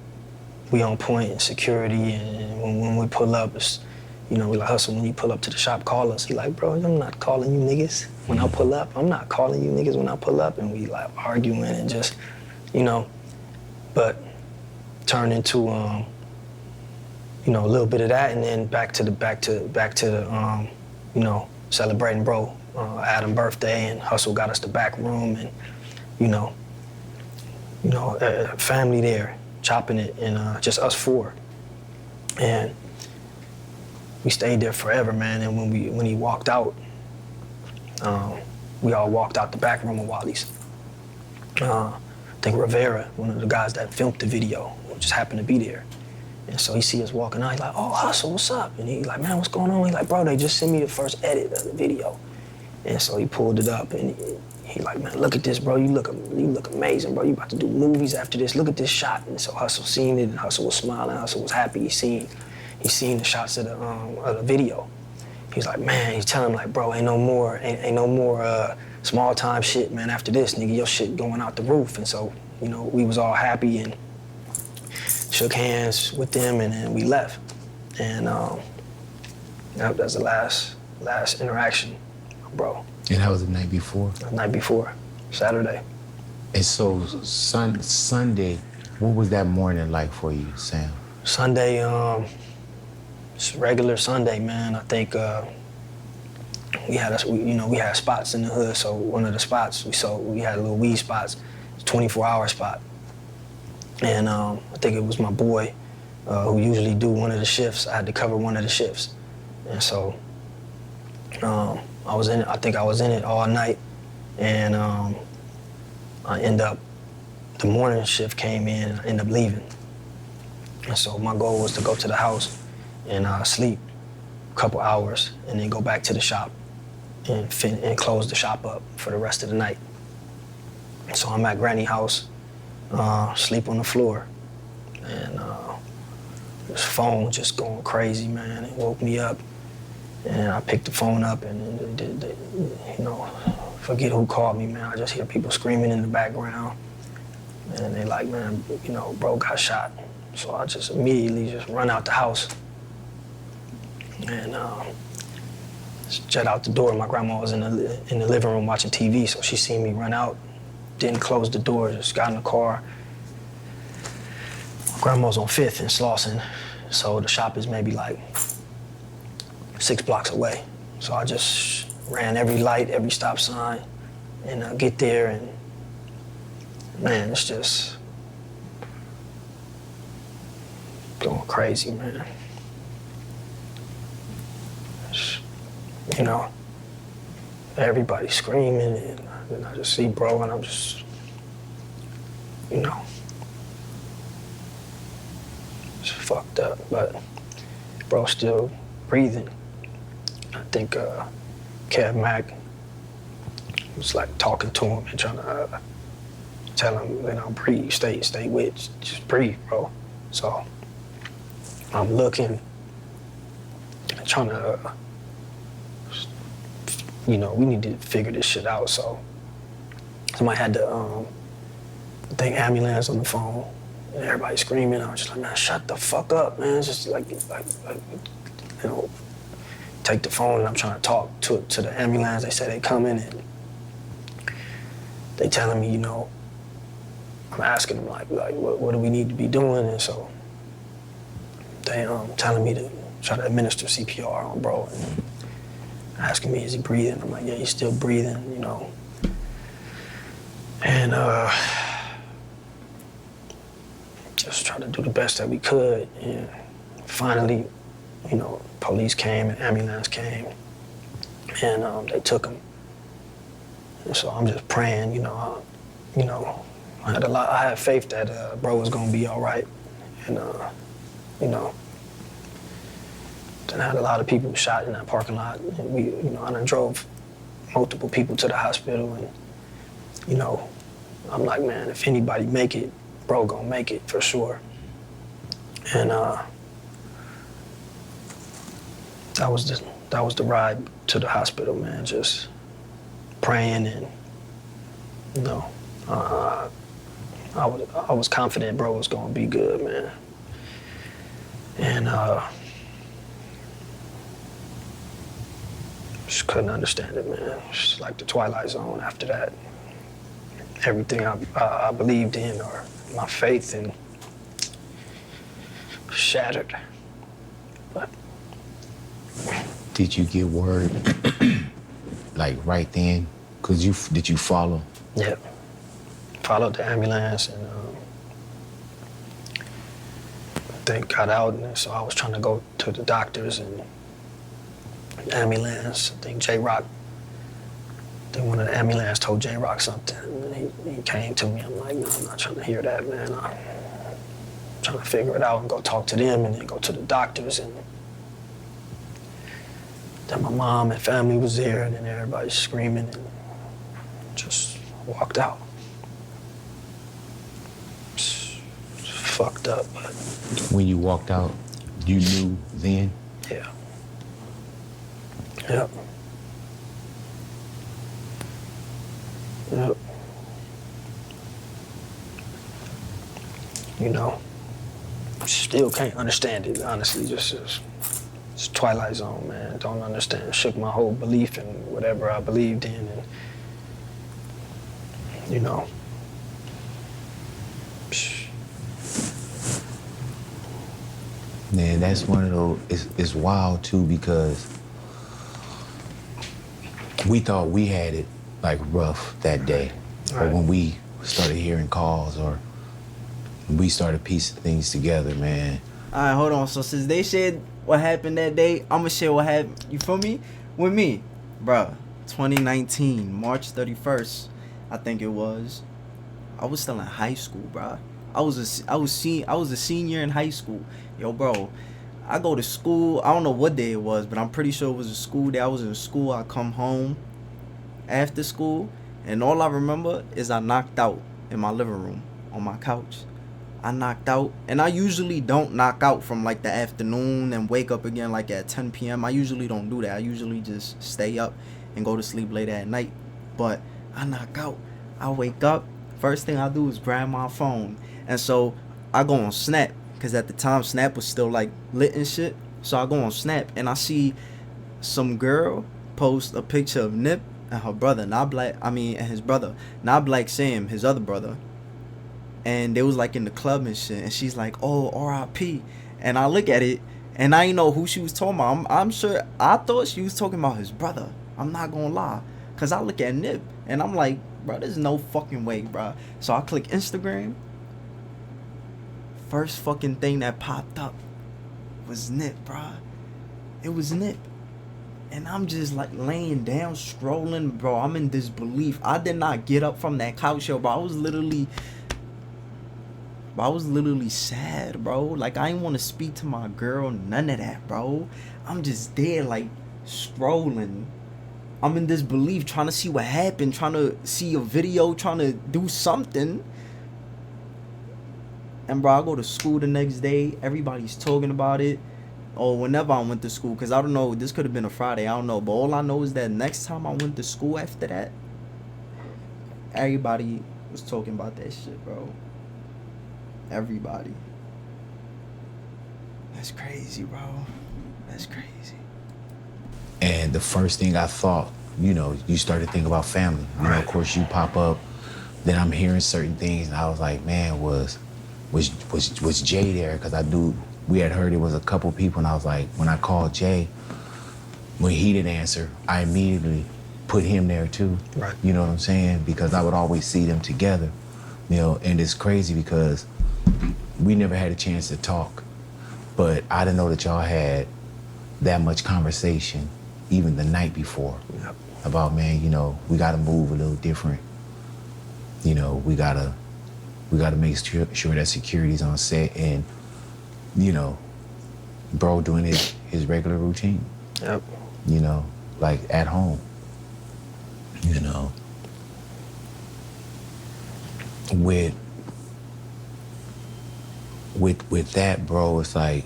we on point in security, and when we pull up, it's, you know, we like, Hussle, when you pull up to the shop, call us. He like, bro, I'm not calling you niggas when I pull up. I'm not calling you niggas when I pull up. And we like arguing and just, you know, but turned into, you know, a little bit of that, and then back to the, you know, celebrating bro Adam's birthday, and Hussle got us the back room, and, you know, family there chopping it, and just us four, and we stayed there forever, man. And when he walked out, we all walked out the back room of Wally's. I think Rivera, one of the guys that filmed the video, just happened to be there. And so he see us walking out, he's like, oh, Hussle, what's up? And he's like, man, what's going on? He's like, bro, they just sent me the first edit of the video. And so he pulled it up, and he like, man, look at this, bro. You look amazing, bro. You about to do movies after this. Look at this shot. And so Hussle seen it, and Hussle was smiling. Hussle was happy. He seen the shots of the video. He's like, man, he's telling him like, bro, ain't no more small time shit, man. After this, nigga, your shit going out the roof. And so, you know, we was all happy and shook hands with them, and then we left. And that was the last interaction, bro. And that was the night before? The night before, Saturday. And so Sunday, what was that morning like for you, Sam? Sunday, it's regular Sunday, man. I think we had spots in the hood. So one of the spots we had little weed spots, 24-hour spot. And I think it was my boy who usually do one of the shifts. I had to cover one of the shifts. And so I think I was in it all night. And the morning shift came in, and I ended up leaving. And so my goal was to go to the house and sleep a couple hours, and then go back to the shop and close the shop up for the rest of the night. So I'm at Granny's house, sleep on the floor, and this phone just going crazy, man. It woke me up, and I picked the phone up, and you know, forget who called me, man. I just hear people screaming in the background, and they like, man, you know, bro got shot. So I just immediately just run out the house and just jet out the door. My grandma was in the living room watching TV, so she seen me run out, didn't close the door, just got in the car, grandma's on 5th in Slauson, so the shop is maybe like 6 blocks away. So I just ran every light, every stop sign, and get there, and man, it's just going crazy, man. You know, everybody screaming, and I just see bro, and I'm just, you know, it's fucked up, but bro still breathing. I think Kev Mack was like talking to him and trying to tell him, you know, breathe, stay with, just breathe, bro. So I'm looking, trying to, you know, we need to figure this shit out. So somebody had the ambulance on the phone, and everybody screaming. I was just like, man, shut the fuck up, man. It's just like, you know, take the phone, and I'm trying to talk to the ambulance. They say they coming, and they telling me, you know, I'm asking them like what do we need to be doing, and so they telling me to try to administer CPR on bro, and asking me, is he breathing? I'm like, yeah, he's still breathing, you know. And just try to do the best that we could. And finally, you know, police came and ambulance came, and they took him. And so I'm just praying, you know, I had faith that bro was gonna be all right, and you know. Then I had a lot of people shot in that parking lot. And we, you know, I done drove multiple people to the hospital, and, you know, I'm like, man, if anybody make it, bro gonna make it for sure. And that was the ride to the hospital, man. Just praying, and, you know, I was confident bro was gonna be good, man. And just couldn't understand it, man. It's like the Twilight Zone after that. Everything I believed in, or my faith in, shattered. But did you get word like right then? Did you follow? Yeah, followed the ambulance, and I think got out, and so I was trying to go to the doctors, and ambulance, I think J-Rock, one of the ambulance told J-Rock something, and he came to me. I'm like, no, I'm not trying to hear that, man. I'm trying to figure it out and go talk to them, and then go to the doctors, and then my mom and family was there, and then everybody screaming, and just walked out. It's fucked up, but. When you walked out, you knew then? Yeah. Yep. Yep. You know, still can't understand it, honestly. It's Twilight Zone, man. Don't understand. Shook my whole belief in whatever I believed in, and, you know. Man, that's one of those, it's wild too, because we thought we had it like rough that day. Right. But when we started hearing calls, or we started piecing things together, man. All right, hold on. So since they shared what happened that day, I'm gonna share what happened, you feel me, with me. Bruh, 2019, March 31st, I think it was. I was still in high school, bruh. I was a senior in high school. Yo, bro, I go to school. I don't know what day it was, but I'm pretty sure it was a school day. I was in school. I come home after school, and all I remember is I knocked out in my living room on my couch. I knocked out, and I usually don't knock out from like the afternoon and wake up again like at 10 p.m. I usually don't do that. I usually just stay up and go to sleep late at night. But I knock out. I wake up. First thing I do is grab my phone. And so I go on Snap, because at the time Snap was still like lit and shit. So I go on Snap, and I see some girl post a picture of Nip and her brother, and his brother, not Blacc Sam, his other brother. and they was like in the club and shit, and she's like, oh, R.I.P. And I look at it, and I didn't know who she was talking about. I'm sure, I thought she was talking about his brother. I'm not gonna lie. Cause I look at Nip, and I'm like, bro, there's no fucking way, bro. So I click Instagram. First fucking thing that popped up was Nip, bro. It was Nip. And I'm just like laying down, scrolling, bro. I'm in disbelief. I did not get up from that couch, yo, bro. I was literally sad, bro. Like, I didn't want to speak to my girl, none of that, bro. I'm just there, like, scrolling. I'm in disbelief, trying to see what happened, trying to see a video, trying to do something. And, bro, I go to school the next day. Everybody's talking about it. Or whenever I went to school, because I don't know, this could have been a Friday, I don't know. But all I know is that next time I went to school after that, everybody was talking about that shit, bro. Everybody. That's crazy, bro. That's crazy. And the first thing I thought, you know, you started to think about family. You know, of course, you pop up. Then I'm hearing certain things, and I was like, man, was Jay there? Because I knew we had heard it was a couple people, and I was like, when I called Jay, when he didn't answer, I immediately put him there too. Right. You know what I'm saying? Because I would always see them together. You know, and it's crazy because we never had a chance to talk, but I didn't know that y'all had that much conversation even the night before. Yep. About, man, you know, we gotta move a little different. You know, we gotta make sure that security's on set, and, you know, bro doing his regular routine. Yep. You know, like at home. You know. With that, bro, it's like,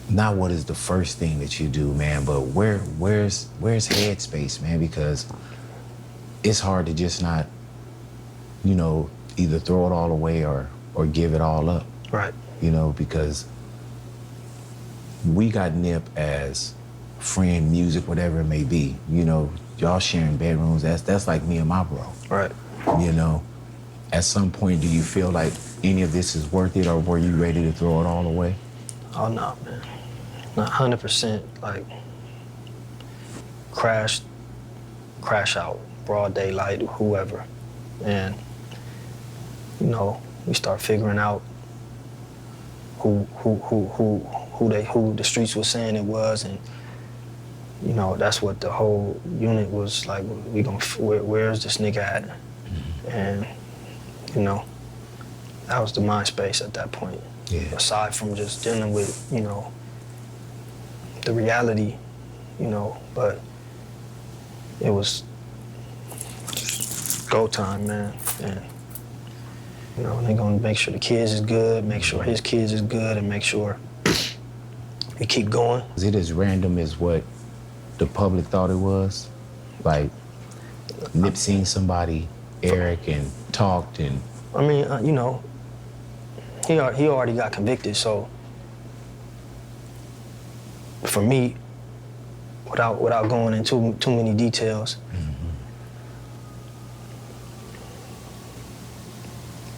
not what is the first thing that you do, man, but where's headspace, man? Because it's hard to just not, you know, either throw it all away or give it all up. Right. You know, because we got Nip as friend, music, whatever it may be. You know, y'all sharing bedrooms, that's like me and my bro. Right. You know, at some point, do you feel like any of this is worth it, or were you ready to throw it all away? Oh, no, man. Not 100%, like, crash out, broad daylight, whoever. And, you know, we start figuring out who the streets was saying it was, and, you know, that's what the whole unit was like, where's this nigga at? And, you know, that was the mind space at that point. Yeah. Aside from just dealing with, you know, the reality, you know, but it was go time, man. And, you know, they're gonna make sure the kids is good, make sure his kids is good, and make sure we keep going. Is it as random as what the public thought it was? Like, Nip seen somebody, Eric, and talked, and... I mean, you know, he already got convicted, so for me, without going into too many details,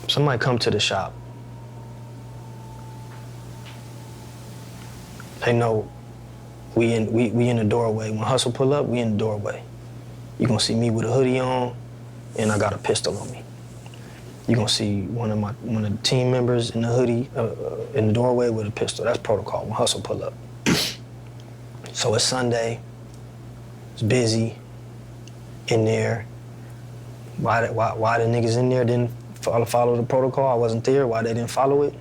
somebody come to the shop. They know we in the doorway. When Hussle pull up, we in the doorway. You gonna see me with a hoodie on, and I got a pistol on me. You gonna see one of the team members in the hoodie in the doorway with a pistol. That's protocol when Hussle pull up. So it's Sunday. It's busy in there. Why the niggas in there didn't follow the protocol? I wasn't there. Why they didn't follow it?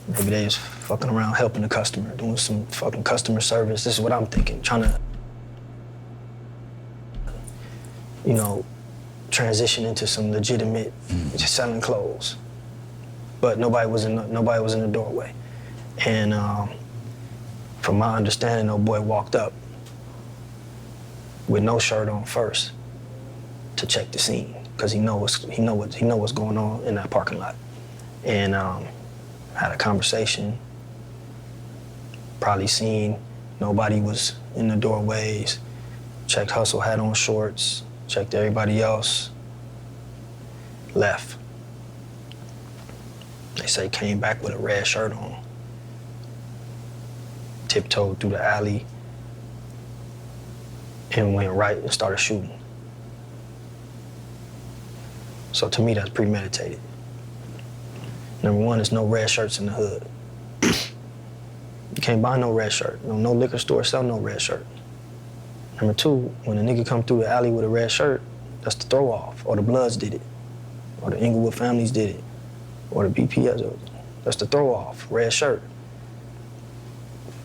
Maybe they was fucking around helping the customer, doing some fucking customer service. This is what I'm thinking, trying to, you know, transition into some legitimate, just selling clothes. But nobody was in the doorway. And from my understanding, old boy walked up with no shirt on first to check the scene, because he know what's going on in that parking lot. And had a conversation, probably seen nobody was in the doorways, checked Hussle had on shorts, checked everybody else. left. They say came back with a red shirt on. Tiptoed through the alley and went right and started shooting. So to me, that's premeditated. Number one, there's no red shirts in the hood. You can't buy no red shirt. No liquor store sell no red shirt. Number two, when a nigga come through the alley with a red shirt, that's the throw off, or the Bloods did it, or the Inglewood families did it, or the BPS, that's the throw off, red shirt.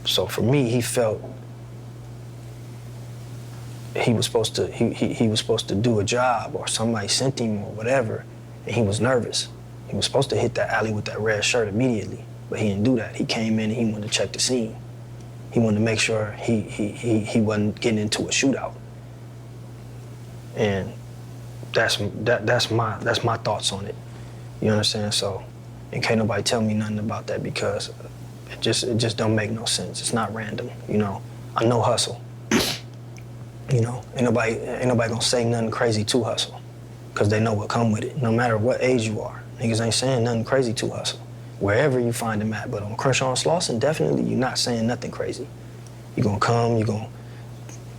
So for me, he felt he was supposed to do a job, or somebody sent him or whatever, and he was nervous. He was supposed to hit that alley with that red shirt immediately, but he didn't do that. He came in and he wanted to check the scene. He wanted to make sure he wasn't getting into a shootout. And that's my thoughts on it. You understand? So, and can't nobody tell me nothing about that because it just don't make no sense. It's not random, you know. I know Hussle. You know, ain't nobody gonna say nothing crazy to Hussle, because they know what come with it. No matter what age you are, niggas ain't saying nothing crazy to Hussle, wherever you find him at. But on Crenshaw and Slauson, definitely you're not saying nothing crazy. You're gonna come, you're gonna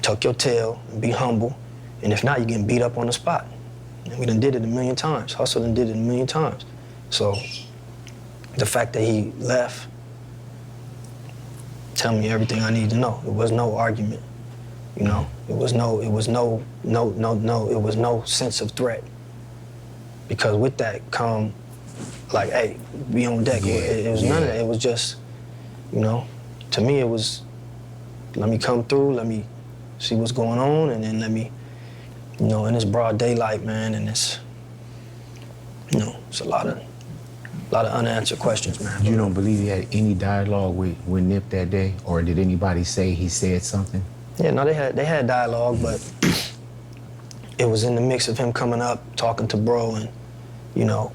tuck your tail and be humble, and if not, you're getting beat up on the spot. And we done did it a million times. Hussle done did it a million times. So the fact that he left tell me everything I need to know. It was no argument. You know, it was no sense of threat. Because with that come, like, hey, be on deck. Yeah, it was none of that. It was just, you know, to me it was, let me come through, let me see what's going on, and then let me, you know, in this broad daylight, man, and it's, you know, it's a lot of unanswered questions, man. You don't believe he had any dialogue with Nip that day, or did anybody say he said something? Yeah, no, they had dialogue, but it was in the mix of him coming up, talking to bro, and, you know,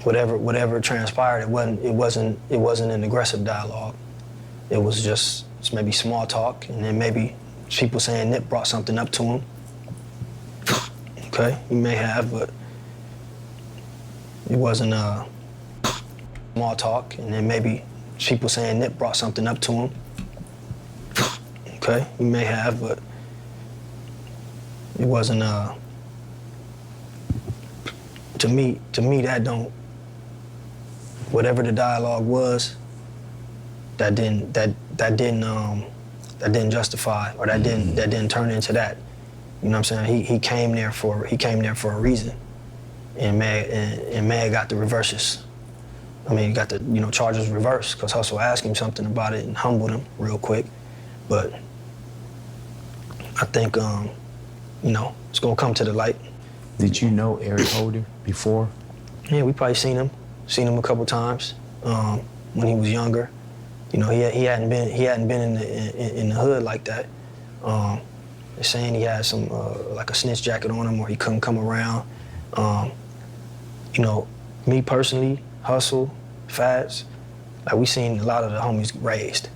whatever transpired, it wasn't an aggressive dialogue. It was just maybe small talk, and then maybe people saying Nip brought something up to him. Okay, he may have, but it wasn't small talk, and then maybe people saying Nip brought something up to him. Okay, he may have, but it wasn't to me that don't, whatever the dialogue was, that didn't justify, or that didn't turn into that. You know what I'm saying? He came there for a reason, and Mag got the reverses. I mean, he got the, you know, charges reversed because Hussle asked him something about it and humbled him real quick. But I think, you know, it's gonna come to the light. Did you know Eric Holder before? Yeah, we probably seen him a couple times when he was younger. You know, he hadn't been in the hood like that. They're saying he had some like a snitch jacket on him, or he couldn't come around. You know, me personally, Hussle, Fats, like we seen a lot of the homies raised,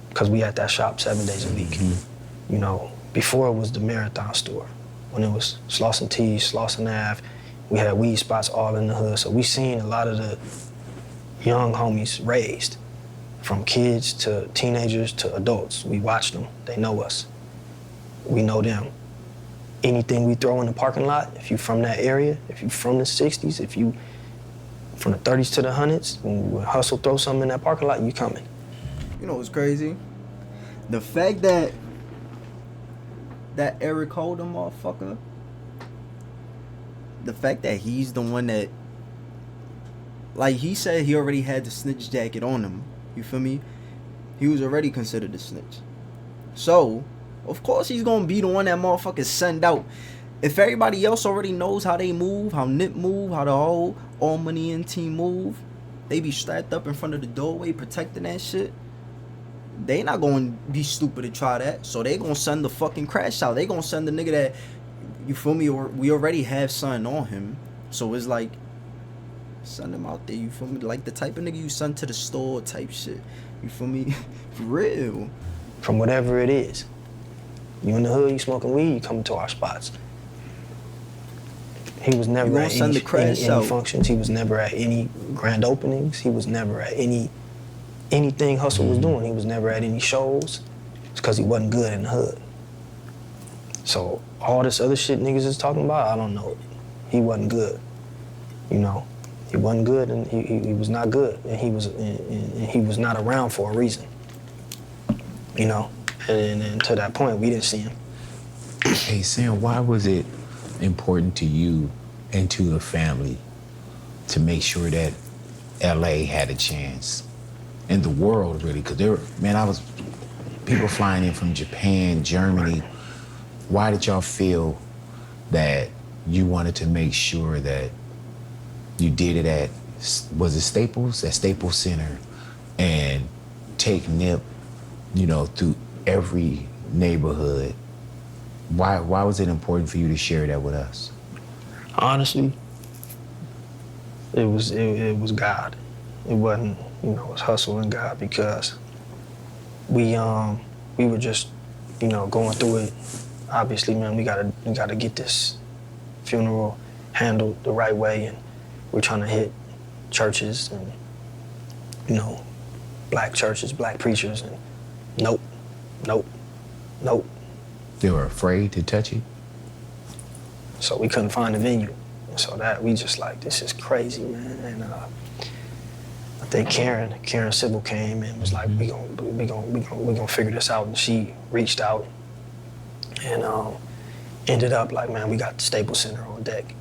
because we at that shop 7 days a week. Mm-hmm. You know, before it was the Marathon store, when it was Slauson T, Slauson Ave, we had weed spots all in the hood. So we seen a lot of the young homies raised, from kids to teenagers to adults. We watched them, they know us. We know them. Anything we throw in the parking lot, if you from that area, if you from the 60s, if you from the 30s to the 100s, when Hussle throw something in that parking lot, you coming. You know what's crazy? The fact that Eric Holder motherfucker, the fact that he's the one that, like he said, he already had the snitch jacket on him. You feel me? He was already considered a snitch. So, of course he's gonna be the one that motherfuckers send out. If everybody else already knows how they move, how Nip move, how the whole All Money In team move, they be strapped up in front of the doorway protecting that shit. They not gonna be stupid to try that. So they gonna send the fucking crash out. They gonna send the nigga that, you feel me, or we already have something on him. So it's like, send him out there, you feel me? Like the type of nigga you send to the store type shit. You feel me? For real. From whatever it is. You in the hood, you smoking weed, you coming to our spots. He was never gonna at send the crash any out. functions. He was never at any grand openings. He was never at anything Hussle was doing. He was never at any shows. It's because he wasn't good in the hood. So all this other shit niggas is talking about, I don't know. He wasn't good, you know. He wasn't good, and he was not good, and he was not around for a reason, you know. And to that point, we didn't see him. Hey, Sam, why was it important to you and to the family to make sure that LA had a chance? And the world, really, because I was people flying in from Japan, Germany. Why did y'all feel that you wanted to make sure that you did it at, was it Staples? At Staples Center, and take Nip, you know, through every neighborhood. Why was it important for you to share that with us? Honestly, it was God. It wasn't, you know, it was Hussle and God, because we were just, you know, going through it. Obviously, man, we gotta get this funeral handled the right way, and we're trying to hit churches and, you know, black churches, black preachers, and nope. They were afraid to touch it? So we couldn't find a venue. So that we just like, this is crazy, man. And I think Karen Sybil came and was like, we gonna figure this out. And she reached out and ended up like, man, we got the Staples Center on deck.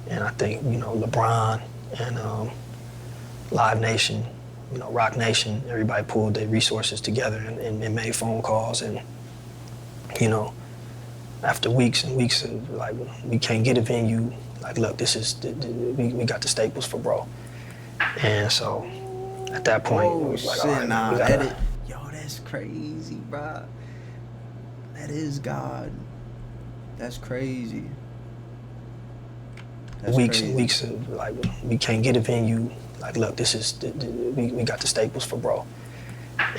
And I think, you know, LeBron and Live Nation, you know, Rock Nation, everybody pulled their resources together and made phone calls. And, you know, after weeks and weeks of like, we can't get a venue, like, look, this is, we got the Staples for bro. And so at that point, it was like, all right, nah, we gotta, that's crazy, bro. That is God. That's crazy. weeks and weeks of like, we can't get a venue, like, look, this is, we got the Staples for bro.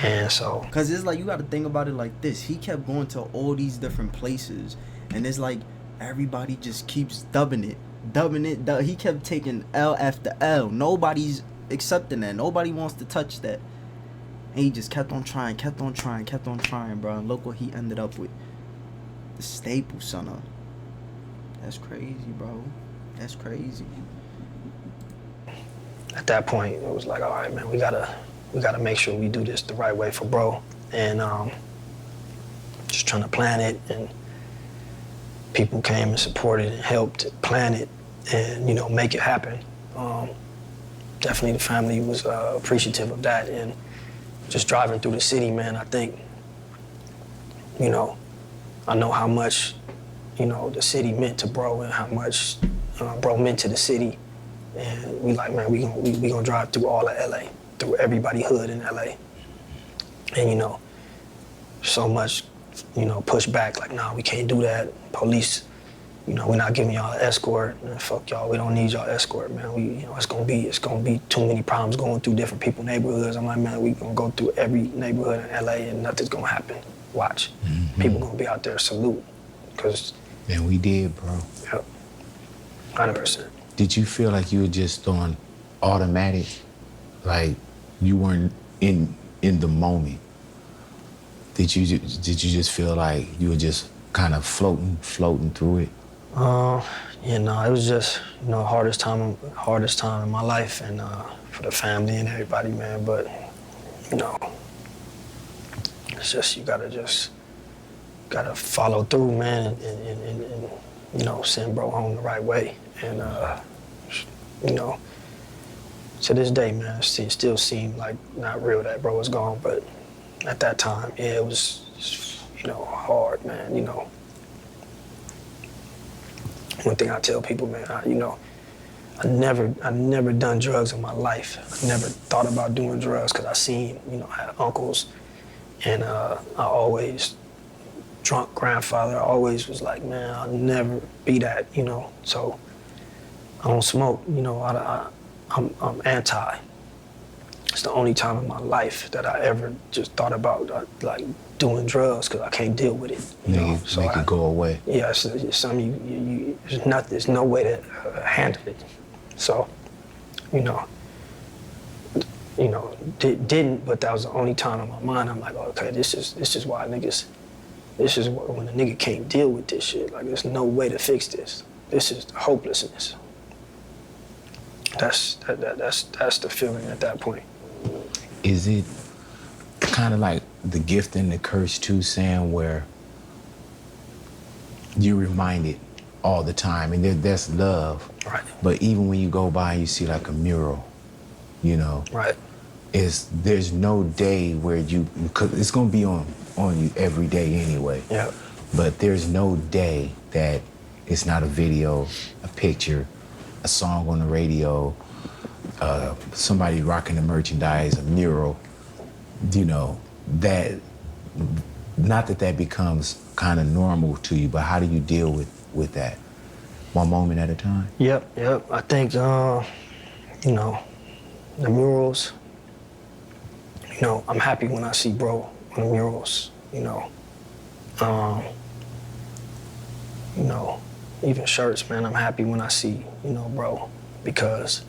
And so, cause it's like, you gotta think about it like this. He kept going to all these different places, and it's like everybody just keeps dubbing it. He kept taking L after L. Nobody's accepting that. Nobody wants to touch that. And he just kept on trying, bro. And look what he ended up with. The Staples Center. That's crazy, bro. That's crazy. at that point, it was like, all right, man, we gotta make sure we do this the right way for bro. And just trying to plan it, and people came and supported and helped plan it and, you know, make it happen. Definitely the family was appreciative of that. And just driving through the city, man, I think, you know, I know how much, you know, the city meant to bro and how much bro meant to the city. And we like, man, we gonna drive through all of LA, through everybody hood in LA. And, you know, so much, you know, pushback, like, nah, we can't do that. Police, you know, we're not giving y'all an escort. Man, fuck y'all, we don't need y'all escort, man. You know, it's gonna be too many problems going through different people's neighborhoods. I'm like, man, we gonna go through every neighborhood in LA and nothing's gonna happen. Watch. Mm-hmm. People gonna be out there salute, cause. And we did, bro. Yep, 100%. Did you feel like you were just on automatic? Like you weren't in the moment? Did you just feel like you were just kind of floating through it? You know, it was just, you know, hardest time in my life, and for the family and everybody, man. But, you know, it's just, you gotta follow through, man, and you know, send bro home the right way. And, you know, to this day, man, it still seemed like not real that bro was gone, but at that time, yeah, it was, you know, hard, man, you know. One thing I tell people, man, you know, I never done drugs in my life. I never thought about doing drugs because I seen, you know, I had uncles, and I always, drunk grandfather, I always was like, man, I'll never be that, you know. So I don't smoke, you know, I'm anti. It's the only time in my life that I ever just thought about like doing drugs because I can't deal with it. You know? So make it go away. Yeah, it's something there's no way to handle it. So, didn't, but that was the only time in my mind I'm like, okay, this is why niggas, this is when a nigga can't deal with this shit. Like, there's no way to fix this. This is hopelessness. That's the feeling at that point. Is it kind of like the gift and the curse too, Sam, where you're reminded all the time, and that's love. Right. But even when you go by and you see like a mural, Right. There's no day where because it's gonna be on you every day anyway. Yeah. But there's no day that it's not a video, a picture, a song on the radio, somebody rocking the merchandise, a mural, that, not that becomes kind of normal to you, but how do you deal with that? One moment at a time? Yep. I think, the murals, I'm happy when I see bro on the murals, even shirts, man, I'm happy when I see, bro, because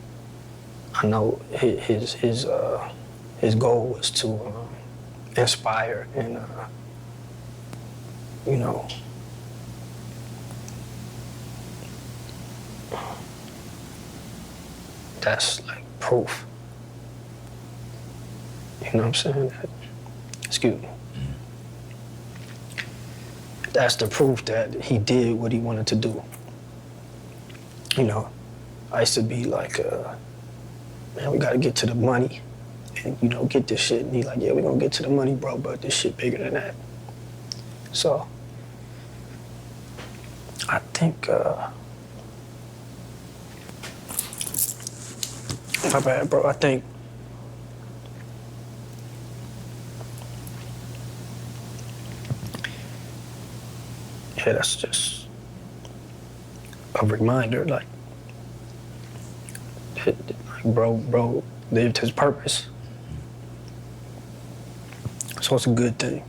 I know his goal was to inspire and, that's like proof. You know what I'm saying? Excuse me. That's the proof that he did what he wanted to do. I used to be like, man, we gotta get to the money and, get this shit. And he like, yeah, we gonna get to the money, bro, but this shit bigger than that. So, I think, my bad, bro, I think that's just a reminder, like bro lived his purpose. So it's a good thing.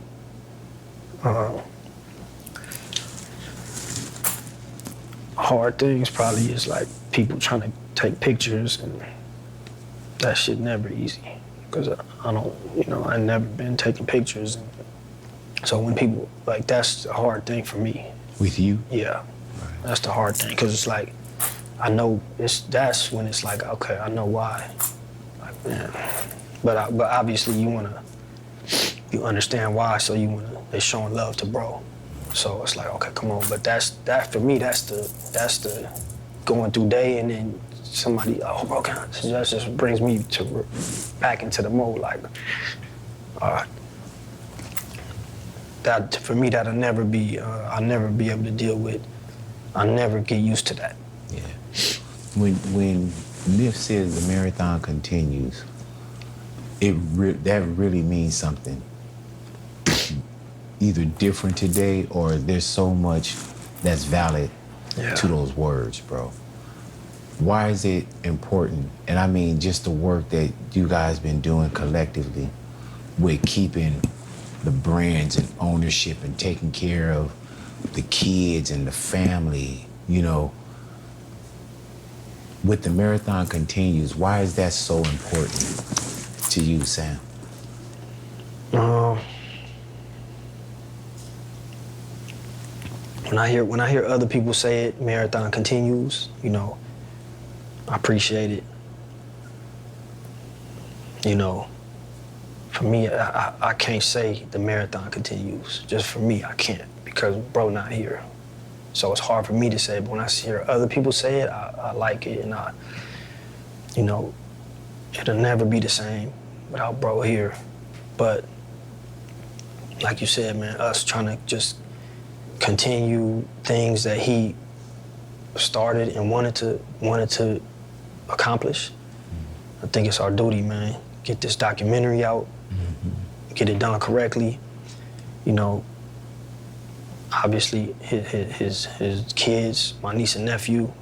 Hard things probably is like people trying to take pictures, and that shit never easy. Because I never been taking pictures. So when people, like, that's a hard thing for me. With you? Yeah, right. That's the hard thing, because it's like, I know that's when it's like, okay, I know why. Like, man. But obviously you understand why, so they're showing love to bro. So it's like, okay, come on, but that for me, that's the going through day, and then somebody, oh, bro, that just brings me back into the mode, like, that for me, that'll never be, I'll never be able to deal with. I'll never get used to that. Yeah. When Nip says the marathon continues, that really means something. Either different today, or there's so much that's valid to those words, bro. Why is it important? And I mean, just the work that you guys been doing collectively with keeping the brands and ownership and taking care of the kids and the family, with the marathon continues, why is that so important to you, Sam? When I hear other people say it, marathon continues, I appreciate it. For me, I can't say the marathon continues. Just for me, I can't, because bro not here. So it's hard for me to say, but when I hear other people say it, I like it, and it'll never be the same without bro here. But like you said, man, us trying to just continue things that he started and wanted to accomplish. I think it's our duty, man. Get this documentary out, get it done correctly. Obviously his kids, my niece and nephew,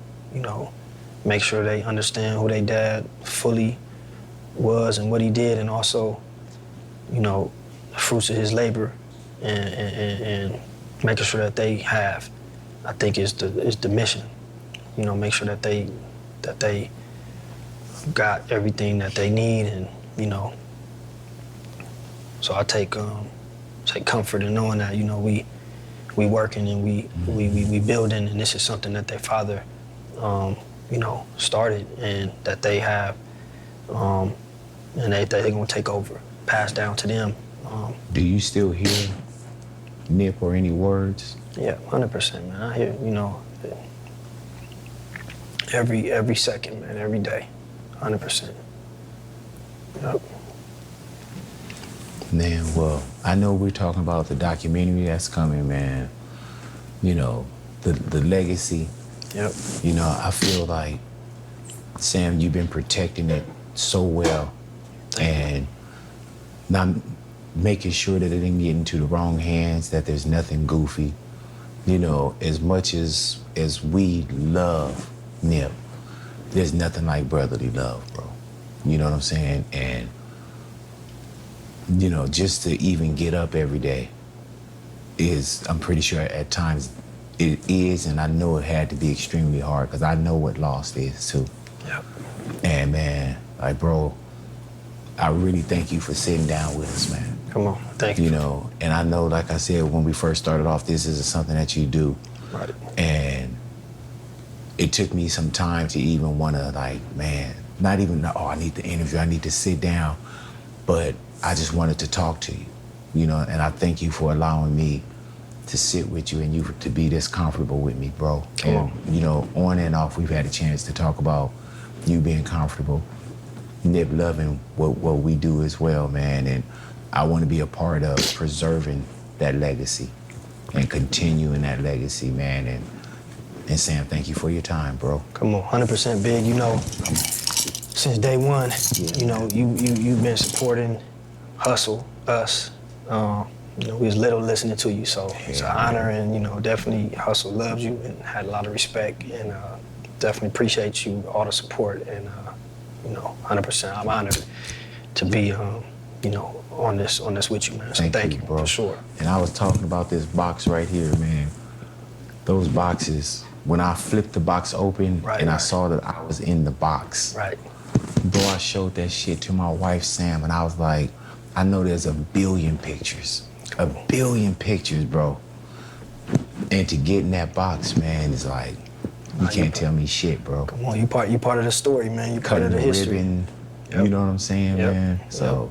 make sure they understand who they dad fully. was and what he did, and also, you know, the fruits of his labor, and making sure that they have, I think is the mission. You know, make sure that they got everything that they need, and you know. So I take comfort in knowing that, you know, we working and we building, and this is something that their father, you know, started, and that they have, and they're gonna take over, pass down to them. Do you still hear Nip or any words? Yeah, 100%, man. I hear, you know, every second, man, every day, 100%. Yep. Man, well, I know we're talking about the documentary that's coming, man. You know, the legacy. Yep. You know, I feel like, Sam, you've been protecting it so well, and not making sure that it didn't get into the wrong hands, that there's nothing goofy. You know, as much as we love Nip, there's nothing like brotherly love, bro. You know what I'm saying? And, you know, just to even get up every day is, I'm pretty sure at times it is, and I know it had to be extremely hard, because I know what loss is too. Yep. And man, like, bro, I really thank you for sitting down with us, man. Come on, thank you. You know, and I know, like I said, when we first started off, this is something that you do. Right. And it took me some time to even want to, like, man, not even, oh, I need the interview, I need to sit down, but I just wanted to talk to you, you know, and I thank you for allowing me to sit with you and you to be this comfortable with me, bro. Come on. You know, on and off, we've had a chance to talk about you being comfortable, Nip loving what we do as well, man, and I want to be a part of preserving that legacy and continuing that legacy, man, and Sam, thank you for your time, bro. Come on, 100% Big. You know, since day one, you know, you've been supporting Hussle, us. You know, we was little listening to you, so it's an honor, and, you know, definitely Hussle loves you and had a lot of respect, and definitely appreciate you, all the support, and, you know, 100%. I'm honored to be, you know, on this with you, man. So thank you, bro. For sure. And I was talking about this box right here, man. Those boxes, when I flipped the box open I saw that I was in the box. Right. Bro, I showed that shit to my wife, Sam, and I was like, I know there's a billion pictures. A billion pictures, bro. And to get in that box, man, is like, you can't tell me shit, bro. Come on, you part of the story, man. You part of the history. Ribbon, Yep. you know what I'm saying, Yep. man? So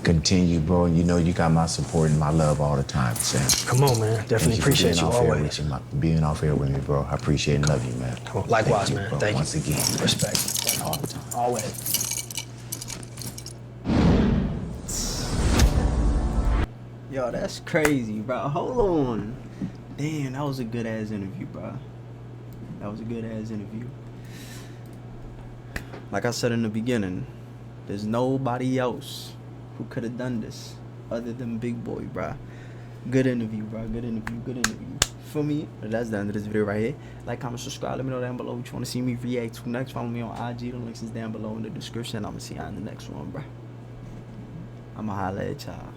continue, bro. And you know you got my support and my love all the time, Sam. Come on, man. Definitely appreciate you always. Being off air with me, bro. I appreciate and love you, man. Come on. Likewise, Thank you, man. bro. Thank you. Once again. Respect. All the time. Always. Yo, that's crazy, bro. Hold on. Damn, that was a good ass interview, bro. That was a good ass interview. Like I said in the beginning, there's nobody else who could have done this other than Big Boy, bro. Good interview, bro. Good interview. For me, that's the end of this video right here. Like, comment, subscribe. Let me know down below what you want to see me react to next. Follow me on IG. The links is down below in the description. I'm going to see y'all in the next one, bro. I'm going to holla at y'all.